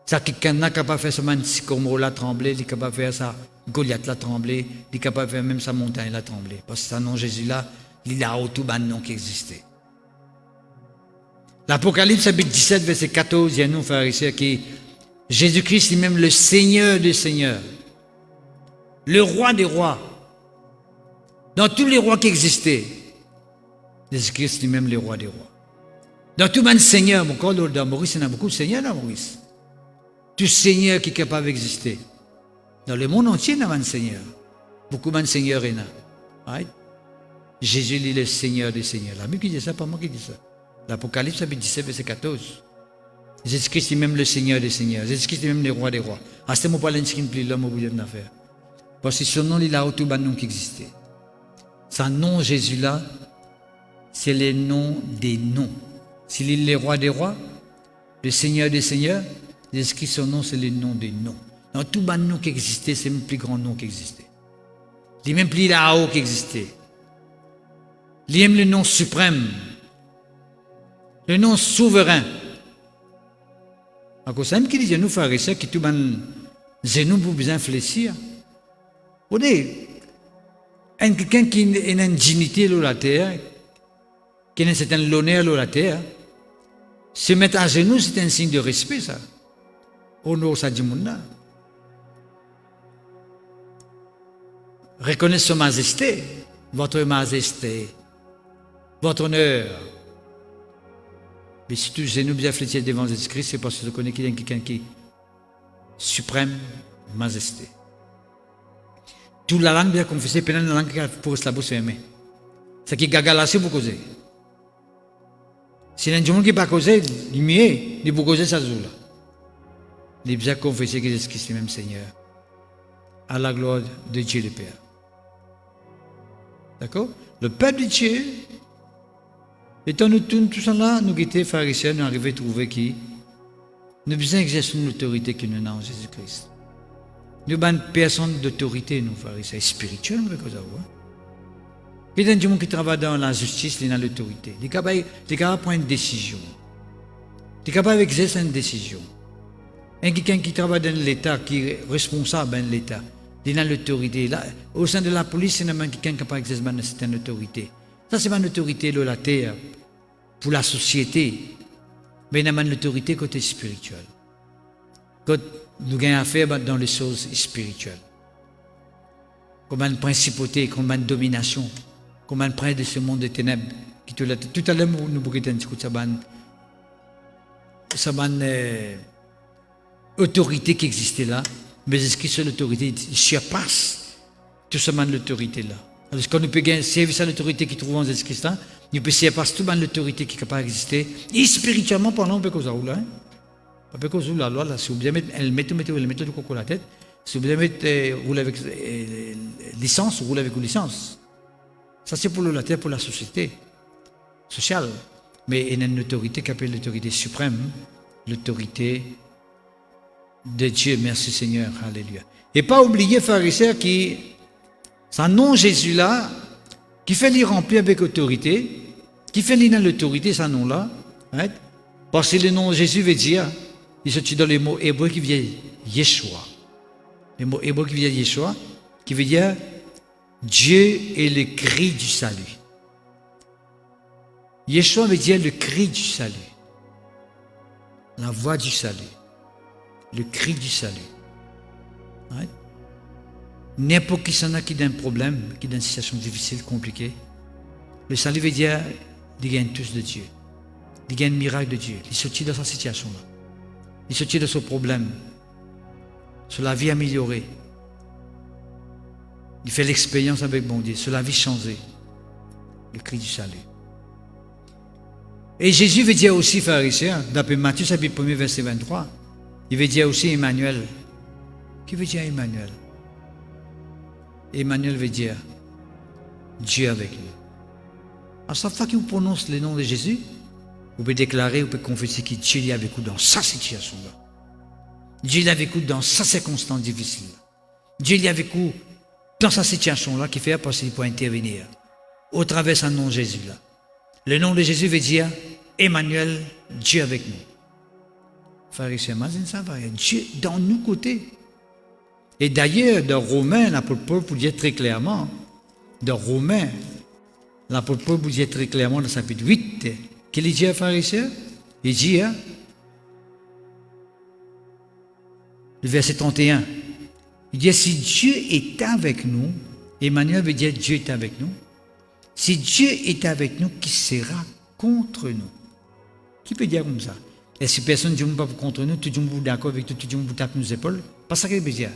Ça, quelqu'un n'est capable de faire ce sycomore là trembler, il est capable de faire ça. Goliath l'a tremblé, il est capable de faire même sa montagne l'a tremblé. Parce que ce nom Jésus là, il a tout un nom qui existait. L'Apocalypse chapitre 17, verset 14, il y a nous, frères et sœurs, qui Jésus-Christ lui-même le Seigneur des Seigneurs, le Roi des Rois. Dans tous les rois qui existaient, Jésus-Christ lui-même le Roi des Rois. Dans tout le Seigneur, dans Maurice, il y en a beaucoup de seigneurs dans Maurice. Tout Seigneur qui est capable d'exister. Dans le monde entier, il y a un Seigneur. Beaucoup de seigneurs, il y en a. Jésus est le Seigneur des Seigneurs. La Bible qui dit ça, pas moi qui dis ça. L'Apocalypse, chapitre 17, verset 14. Jésus-Christ est même le Seigneur des Seigneurs. Jésus-Christ est même le roi des rois. À ce moment-là, il n'y a plus l'homme au bout d'une affaire. Parce que son nom, il a tout le nom qui existait. Son nom, Jésus-là, c'est le nom des noms. S'il est le roi des rois, le Seigneur des Seigneurs, Jésus-Christ, son nom, c'est le nom des noms. Dans tout le nom qui existait, c'est le plus grand nom qui existait. Il est même plus là-haut qui existait. Il aime le nom suprême, le nom souverain. À cause de ça, qui dit à nous, frères et sœurs, que tout le monde, nous pour bien fléchir. Vous voyez, quelqu'un qui a une dignité sur la terre, qui a un certain honneur sur la terre, se mettre à genoux, c'est un signe de respect, ça. Au nom de du monde. Reconnaissez sa majesté, votre honneur. Mais si tu genoux bien fléchis devant Jésus-Christ, c'est parce que tu connais qu'il y a quelqu'un qui est suprême majesté. Toute la langue bien confessée, pendant la langue pour se la bouche fermée. C'est qui gagalassé pour causer. Si il y a un monde qui n'a pas causé, il est mieux, il peut causer ça jour-là. Il est bien confessé que Jésus-Christ est le même Seigneur. À la gloire de Dieu le Père. D'accord? Le peuple de Dieu, étant nous tout ça là, nous qui étions pharisiens, nous arrivons à trouver qui nous besoin d'exercer l'autorité que nous avons en Jésus-Christ. Nous avons une personne d'autorité, nous pharisiens, spirituelle, nous faisons ça. Il y a des gens qui travaillent dans la justice, ils ont l'autorité. Ils sont capables de prendre une décision. Ils sont capables d'exercer une décision. Et quelqu'un qui travaille dans l'État, qui est responsable de l'État, il a l'autorité. Au sein de la police, il y a quelqu'un qui est capable d'exercer une certaine autorité. Ça, c'est une autorité de la terre, pour la société. Mais il y a une autorité côté spirituel. Quand nous avons affaire dans les choses spirituelles. Comme une principauté, comme une domination, comme un prince de ce monde de ténèbres. Tout à l'heure, nous avons discuté ça autorité qui existait là, mais est-ce que cette autorité surpasse tout ce monde l'autorité là? Parce qu'on peut servir à l'autorité qui trouve en Jésus-Christ, nous peut surpasser toute l'autorité qui est capable d'exister, et spirituellement parlant, on peut causer là. On peut causer la loi là, si vous bien mettre, elle met le coco à la tête, si vous bien mettre, rouler avec licence, rouler avec licence. Ça c'est pour la terre, pour la société sociale. Mais il y a une autorité qui appelle l'autorité suprême, l'autorité de Dieu. Merci Seigneur, alléluia. Et pas oublier, pharisiens, qui, son nom Jésus là, qui fait les remplir avec autorité, qui fait les dans l'autorité, son nom là, right? Parce que le nom Jésus veut dire, il se tue dans les mots hébreux qui viennent Yeshua. Les mots hébreux qui viennent Yeshua, qui veut dire Dieu est le cri du salut. Yeshua veut dire le cri du salut. La voix du salut. Le cri du salut. Right? N'importe qui s'en a qui a un problème, qui a une situation difficile, compliquée. Le salut veut dire qu'il gagne tous de Dieu. Il gagne un miracle de Dieu. Il sortit de sa situation-là. Il sortit de son problème. Sur la vie améliorée. Il fait l'expérience avec bon Dieu. Sur la vie changée. Le cri du salut. Et Jésus veut dire aussi, pharisiens, d'après Matthieu, chapitre 1, verset 23, il veut dire aussi Emmanuel. Qui veut dire Emmanuel? Emmanuel veut dire Dieu avec nous. À chaque fois que vous prononcez le nom de Jésus, vous pouvez déclarer, vous pouvez confesser que Dieu est avec vous dans sa situation-là. Dieu est avec vous dans sa circonstance difficile. Dieu est avec vous dans sa situation-là qui fait parce qu'il peut intervenir au travers de son nom de Jésus-là. Le nom de Jésus veut dire Emmanuel, Dieu avec nous. Pharisiens, imagine ça, Dieu dans nos côtés. Et d'ailleurs, dans Romains, l'apôtre Paul vous dit très clairement, dans Romains, l'apôtre Paul vous dit très clairement dans chapitre 8, qu'il dit à pharisiens, il dit, le verset 31, il dit, si Dieu est avec nous, Emmanuel veut dire Dieu est avec nous, si Dieu est avec nous, qui sera contre nous? Qui peut dire comme ça? Et si personne ne dit pas contre nous, tout le monde est d'accord avec tout le monde vous tape nos épaules, pas ça qu'il veut dire.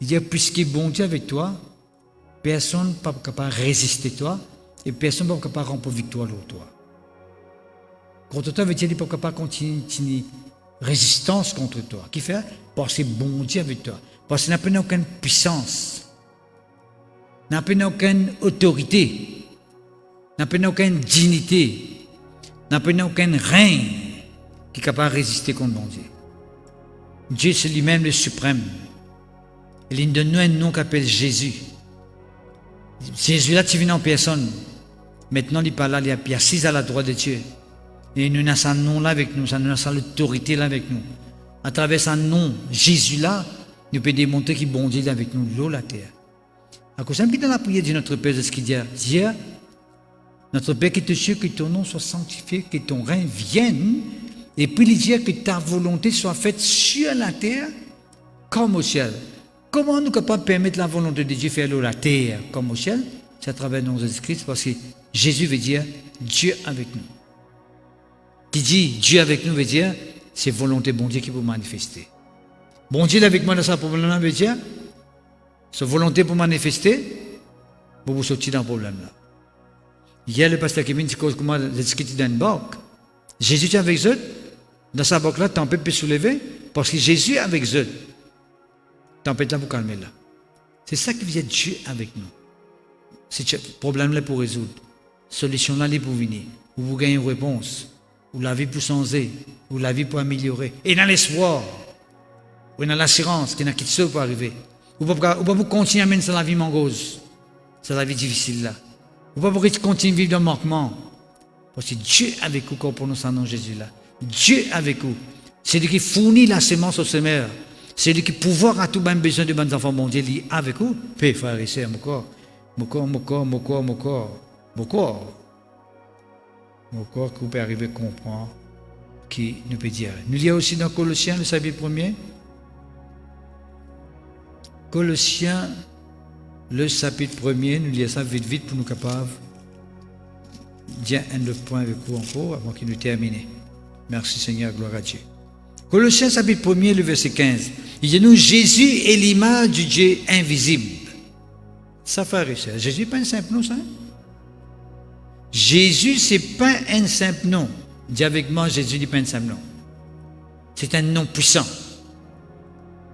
Il dit, puisque bon Dieu avec toi, personne n'est pas capable de résister à toi et personne n'est pas capable de remporter victoire sur toi. Contre toi, veut dire qu'il n'est pas capable de continuer résistance contre toi. Qui fait? Parce que bon Dieu avec toi. Parce qu'il n'a pas aucune puissance, n'a pas aucune autorité, n'a pas aucune dignité, n'a pas aucun règne qui est capable de résister contre bon Dieu. Dieu, c'est lui-même le suprême. Il donne nous un nom qui s'appelle Jésus. Jésus-là, tu viens en personne. Maintenant, il parle là, il est assis à la droite de Dieu. Et nous avons ce nom-là avec nous, nous avons l'autorité là avec nous. À travers ce nom, Jésus-là, nous pouvons démontrer qu'il bon Dieu avec nous, l'eau, la terre. À cause de dans la prière de notre Père, c'est ce qu'il dit. Dieu, notre Père qui est aux cieux, que ton nom soit sanctifié, que ton règne vienne. Et puis il dit que ta volonté soit faite sur la terre comme au ciel. Comment nous sommes capables de permettre la volonté de Dieu faire la terre comme au ciel? C'est à travers nos Jésus-Christ, parce que Jésus veut dire Dieu avec nous. Qui dit Dieu avec nous veut dire c'est volonté bon Dieu qui peut manifester. Bon Dieu avec moi dans ce problème-là veut dire sa volonté pour manifester pour vous sortir dans ce problème-là. Hier, le pasteur Kevin dit comment discuter dans une barque. Jésus est avec eux. Dans sa barque-là, la tempête peut soulever parce que Jésus est avec eux. La tempête là pour calmer là. C'est ça qui veut dire Dieu avec nous. C'est le problème-là pour résoudre. Solution-là pour venir. Ou vous gagnez une réponse. Ou la vie pour changer. Ou la vie pour améliorer. Et dans l'espoir. Ou dans l'assurance qu'il y a quelque chose pour arriver. Ou pas pour continuer à mener sur la vie mangose. C'est la vie difficile là. Ou pas pour continuer à vivre dans le manquement. Parce que Dieu avec vous, quand on prononce son nom Jésus là. Dieu avec vous. C'est lui qui fournit la semence au semeur. C'est lui qui pouvoir à tout même besoin de bonnes enfants. Bon Dieu, il est avec vous. Père, frère et sœur, mon corps que vous pouvez arriver à comprendre qui nous peut dire. Nous lisons aussi dans Colossiens, le chapitre 1er. Colossiens, le chapitre 1er, nous lisons ça vite pour nous capables de dire un autre point avec vous encore avant qu'il nous termine. Merci Seigneur, gloire à Dieu. Colossiens, chapitre 1er, le verset 15. Il dit nous, Jésus est l'image du Dieu invisible. Ça frère et sœur, Jésus n'est pas un simple nom, ça? Jésus, ce n'est pas un simple nom. Dis avec moi, Jésus n'est pas un simple nom. C'est un nom puissant,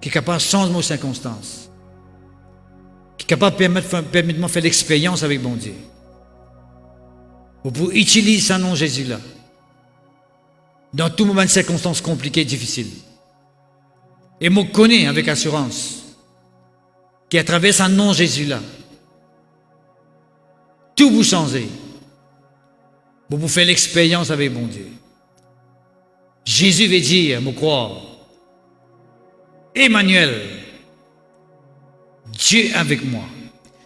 qui est capable de changer nos circonstances, qui est capable de permettre de faire l'expérience avec bon Dieu. Pour utiliser ce nom Jésus-là, dans tout moment de circonstances compliquées et difficiles. Et je connais avec assurance qu'à travers ce nom Jésus-là, tout vous changer. Vous faire l'expérience avec bon Dieu. Jésus veut dire, me croire, Emmanuel, Dieu avec moi.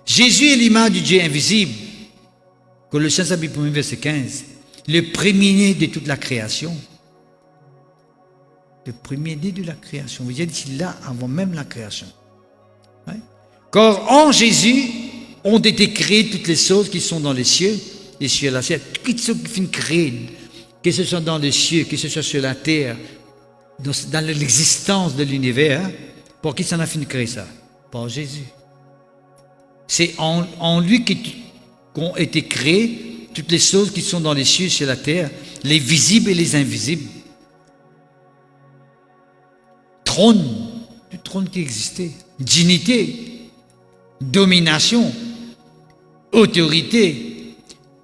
Jésus est l'image du Dieu invisible. Colossiens chapitre 1, verset 15. Le premier-né de toute la création. Le premier-né de la création. Vous dites là avant même la création. Ouais. Car en Jésus ont été créées toutes les choses qui sont dans les cieux et la terre. Toutes choses qui sont créées, que ce soit dans les cieux, que ce soit sur la terre, dans l'existence de l'univers, pour qui ça a fini de créer ça? Par Jésus. C'est en lui qu'ont été créées toutes les choses qui sont dans les cieux et sur la terre, les visibles et les invisibles. Trône, le trône qui existait, dignité, domination, autorité,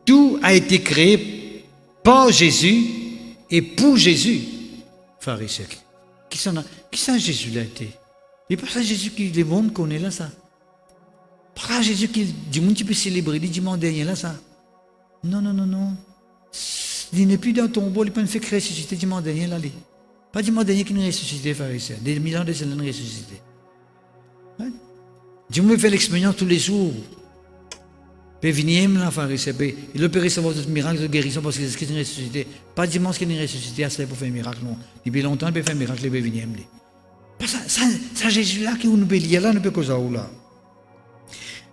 tout a été créé par Jésus et pour Jésus. Pharisien, qui ça Jésus l'a été? Et pas ça Jésus qui le monde connaît là ça. Pas Jésus qui du monde qui peut célébrer, il dit mon dernier là ça. Non. Il n'est plus dans ton tombeau, il peut faire ressusciter du monde dernier là. Pas du monde dernier qui n'est ressuscité, pharisien. Des millions de celles ressuscité. Ouais. Dieu me fait l'expérience tous les jours. Puis venir là, pharisien. Il peut recevoir d'autres miracles de guérison parce que c'est ce qui est ressuscité. Pas dimanche qu'il est ressuscité, c'est pour faire un miracle. Non. Depuis longtemps, il peut faire un miracle, il peut venir. Ça Jésus-là qui nous peut lire là, ne peut causer là.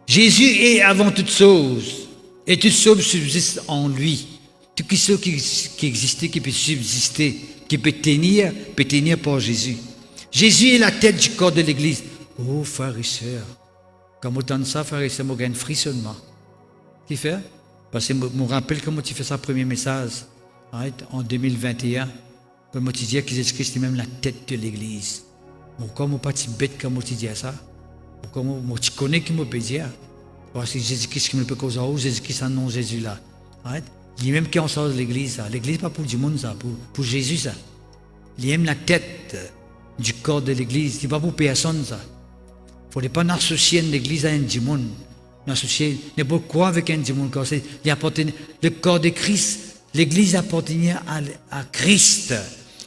Jésus est avant toute chose. Et toute chose subsiste en lui. Toute chose qui existait, qui peut subsister, qui peut tenir par Jésus. Jésus est la tête du corps de l'Église. Oh, frères et sœurs, Quand on entend ça, frère, c'est un frissonnement. Qui fait? Parce que je me rappelle comment tu fais ça, premier message, right, en 2021. Comme tu disais que Jésus-Christ est même la tête de l'Église. Bon, comme pas si bête comme tu dis ça, comme tu connais qui me peut dire, parce que Jésus-Christ qui me peut causer, Jésus-Christ en nom Jésus là. Right? Il est même qui en sort de l'Église, ça. L'Église pas pour du monde, ça, pour Jésus, ça. Il aime la tête du corps de l'Église, c'est pas pour personne, ça. Il ne faudrait pas associer l'Église à un démon. Associer n'importe quoi avec un démon. Le corps de Christ, l'Église appartenait à Christ.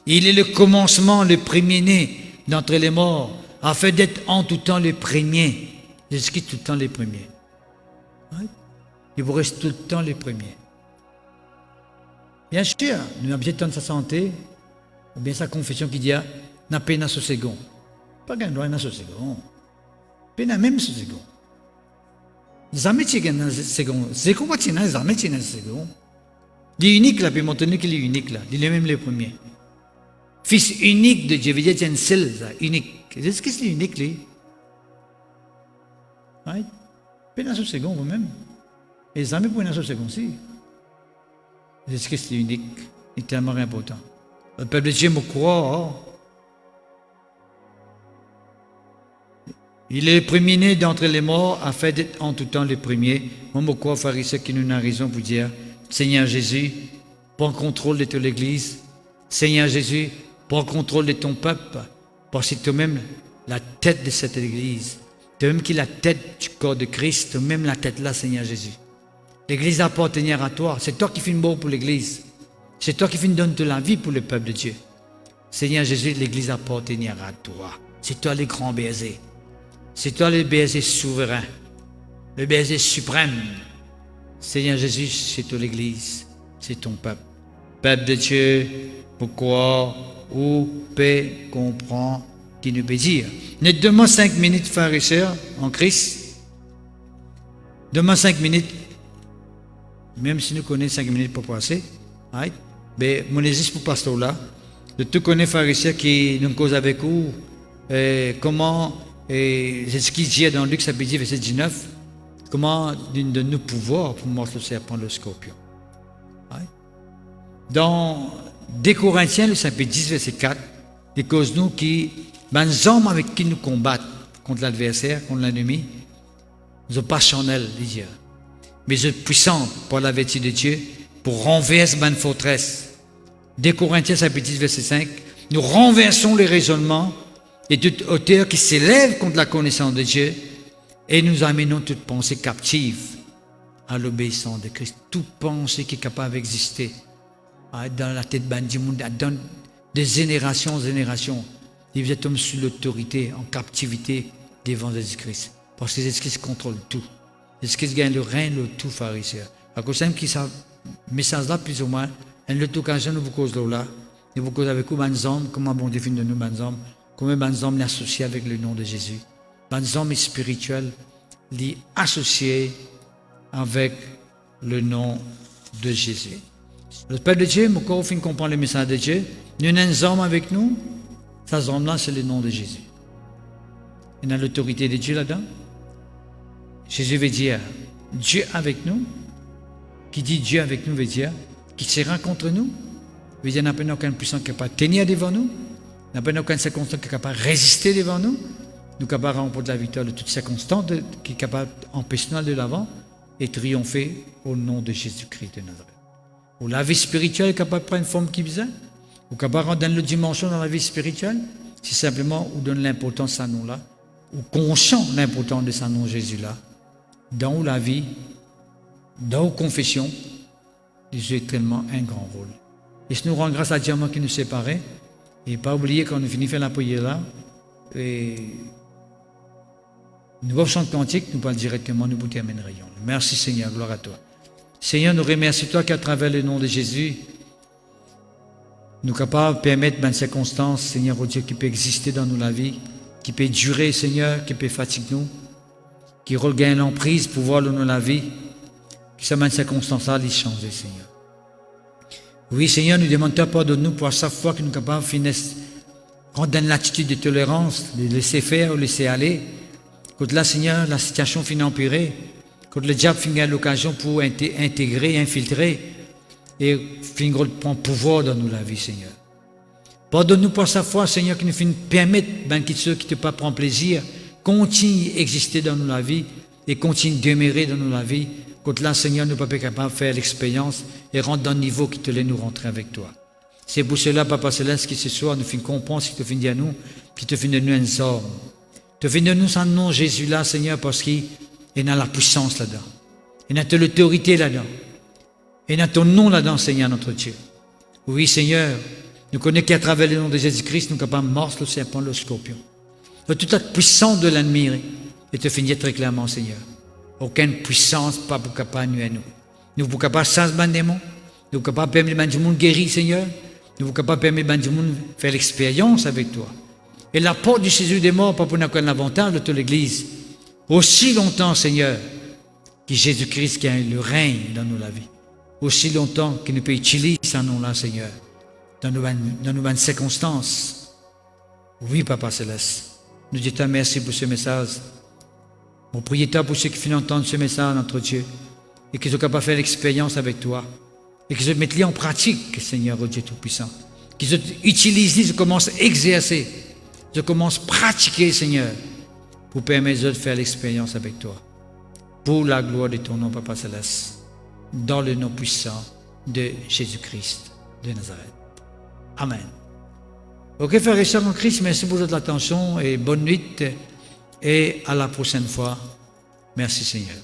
Il est le commencement, le premier-né d'entre les morts, afin d'être en tout temps le premier. Jésus-Christ tout le temps le premier. Il vous reste tout le temps le premier. Bien sûr, nous avons besoin de sa santé, ou bien sa confession qui dit, n'a pas une second. Pas qu'un droit, une second. Pas même second. Jamais tu as un second. C'est quoi tu as jamais tu as un second. Il est unique là, puis maintenant qu'il est unique là. Il est même le premier. Fils unique de Dieu, veut dire un seul, unique. Est-ce que c'est unique lui? Right? Pas une second vous-même. Et jamais pour une second aussi. Est-ce que c'est unique? C'est tellement important. Le peuple de Dieu me croit. Il est le premier-né d'entre les morts, afin d'être en tout temps le premier. Moi, je crois, pharisien, qui nous a raison pour dire, Seigneur Jésus, prends contrôle de ton Église. Seigneur Jésus, prends contrôle de ton peuple. Parce que toi-même, la tête de cette Église, toi-même qui es la tête du corps de Christ, toi-même la tête là, Seigneur Jésus. L'Église appartenait à toi. C'est toi qui fais une mort pour l'Église. C'est toi qui fais une donne de la vie pour le peuple de Dieu. Seigneur Jésus, l'Église appartenait à toi. C'est toi le grand baiser. C'est toi le baiser souverain. Le baiser suprême. Seigneur Jésus, c'est toi l'Église. C'est ton peuple. Peuple de Dieu, pourquoi, où, paix, comprend, qui nous peut dire. Demain 5 minutes, frères et sœurs, en Christ. Demain 5 minutes. Même si nous connaissons 5 minutes pour passer, right? Mais mon existe pour pasteur là, de tout connaître frères et sœurs qui nous cause avec vous, comment, c'est ce qu'il dit dans Luc chapitre 10, verset 19, comment de nous pouvoir pour mordre le serpent, le scorpion. Right? Dans 2 Corinthiens, le chapitre 10, verset 4, il cause nous qui, les hommes avec qui nous combattent contre l'adversaire, contre l'ennemi, nous sommes passionnels, dit Dieu. Mais je suis puissant par la vertu de Dieu pour renverser ma forteresse. 2 Corinthiens chapitre 10, verset 5, nous renversons les raisonnements et toute hauteur qui s'élève contre la connaissance de Dieu et nous amenons toute pensée captive à l'obéissance de Christ. Toute pensée qui est capable d'exister dans la tête du monde, dans des générations en générations. Vous êtes sous l'autorité, en captivité devant Jésus-Christ. Parce que Jésus-Christ contrôle tout. Jésus-Christ gagne le règne, le tout pharisien. À cause de ça, message là, plus ou moins, en l'autre occasion, nous vous causons là. Nous vous causons avec vous, les hommes, comment bon définit de nous, les hommes, comment les hommes l'associent avec le nom de Jésus. Les hommes spirituels, les associés avec le nom de Jésus. Le Père de Dieu, encore au fin comprendre le message de Dieu, nous avons un homme avec nous, ces hommes-là, c'est le nom de Jésus. Il y a l'autorité de Dieu là-dedans. Jésus veut dire Dieu avec nous. Qui dit Dieu avec nous veut dire qui sera contre nous. Veut dire qu'il n'y a aucune puissance qui est capable de tenir devant nous. Il n'y a aucune circonstance qui est capable de résister devant nous. Nous sommes capables de remporter la victoire de toutes circonstances, qui est capable d'empêcher nous de l'avant et triompher au nom de Jésus-Christ de Nazareth. Ou la vie spirituelle est capable de prendre une forme qui vient. Ou capable de rendre une dimension dans la vie spirituelle. C'est simplement où donne l'importance à nous là. Ou conscient l'importance de ce nom Jésus-là. Dans la vie, dans la confession, il joue tellement un grand rôle. Et si nous rendons grâce à Dieu qui nous séparait, et pas oublier quand on finit de faire la prière là, et nous allons chanter cantique, nous parlons directement, nous vous terminerions. Merci Seigneur, gloire à toi. Seigneur, nous remercions toi qu'à travers le nom de Jésus, nous sommes capables de permettre une circonstance, Seigneur, oh Dieu, qui peut exister dans nous la vie, qui peut durer, Seigneur, qui peut fatiguer nous, qui regagne l'emprise, pouvoir dans la vie, que ça mène circonstance-là, les changer, Seigneur. Oui, Seigneur, nous demandons pardon-nous pour à chaque fois que nous sommes capables de rendre une attitude de tolérance, de laisser faire ou laisser aller, Quand là, Seigneur, la situation finit empirée, quand le diable finit à l'occasion pour intégrer, infiltrer, et finit prendre pouvoir dans nous la vie, Seigneur. Pardonne-nous pour sa foi, Seigneur, qui nous finit permettre, ben, que ceux qui ne te pas prendre plaisir, continuent à exister dans nous la vie, et continuent à demeurer dans nous la vie. Quand là, Seigneur, nous ne sommes pas capables de faire l'expérience et rentrer dans le niveau qui te laisse nous rentrer avec toi. C'est pour cela, Papa Céleste, que ce soir, nous finissons comprendre ce que tu finis à nous, puis tu finis de nous un homme. Tu finis de nous sans nom Jésus là, Seigneur, parce qu'il y a la puissance là-dedans. Il y a l'autorité là-dedans. Il y a ton nom là-dedans, Seigneur, notre Dieu. Oui, Seigneur, nous connaissons qu'à travers le nom de Jésus-Christ, nous sommes capables de mordre le serpent, le scorpion. De toute la puissance de l'ennemi, et te finis très clairement, Seigneur. Aucune puissance pas pour capable nuire à nous. Nous sommes capables de changer les démons. Nous sommes capables de permettre du monde guérir, Seigneur. Nous sommes capables de permettre du monde faire l'expérience avec toi. Et la porte du Jésus des morts, pas pour nous connaître l'avantage de toute l'Église. Aussi longtemps, Seigneur, que Jésus-Christ qui a le règne dans nos vies. Aussi longtemps qu'il nous peut utiliser ce nom-là, Seigneur, dans nos circonstances. Oui, Papa Céleste, nous disons merci pour ce message. Mon prière pour ceux qui finissent d'entendre ce message, notre Dieu, et qui sont capables de faire l'expérience avec toi, et qui se mettent en pratique, Seigneur, oh Dieu Tout-Puissant, qui se utilisent, qui commencent à exercer, qui commencent à pratiquer, Seigneur, pour permettre de faire l'expérience avec toi. Pour la gloire de ton nom, Papa Céleste, dans le nom puissant de Jésus-Christ de Nazareth. Amen. Ok, frères et sœurs en Christ, merci pour votre attention et bonne nuit et à la prochaine fois. Merci Seigneur.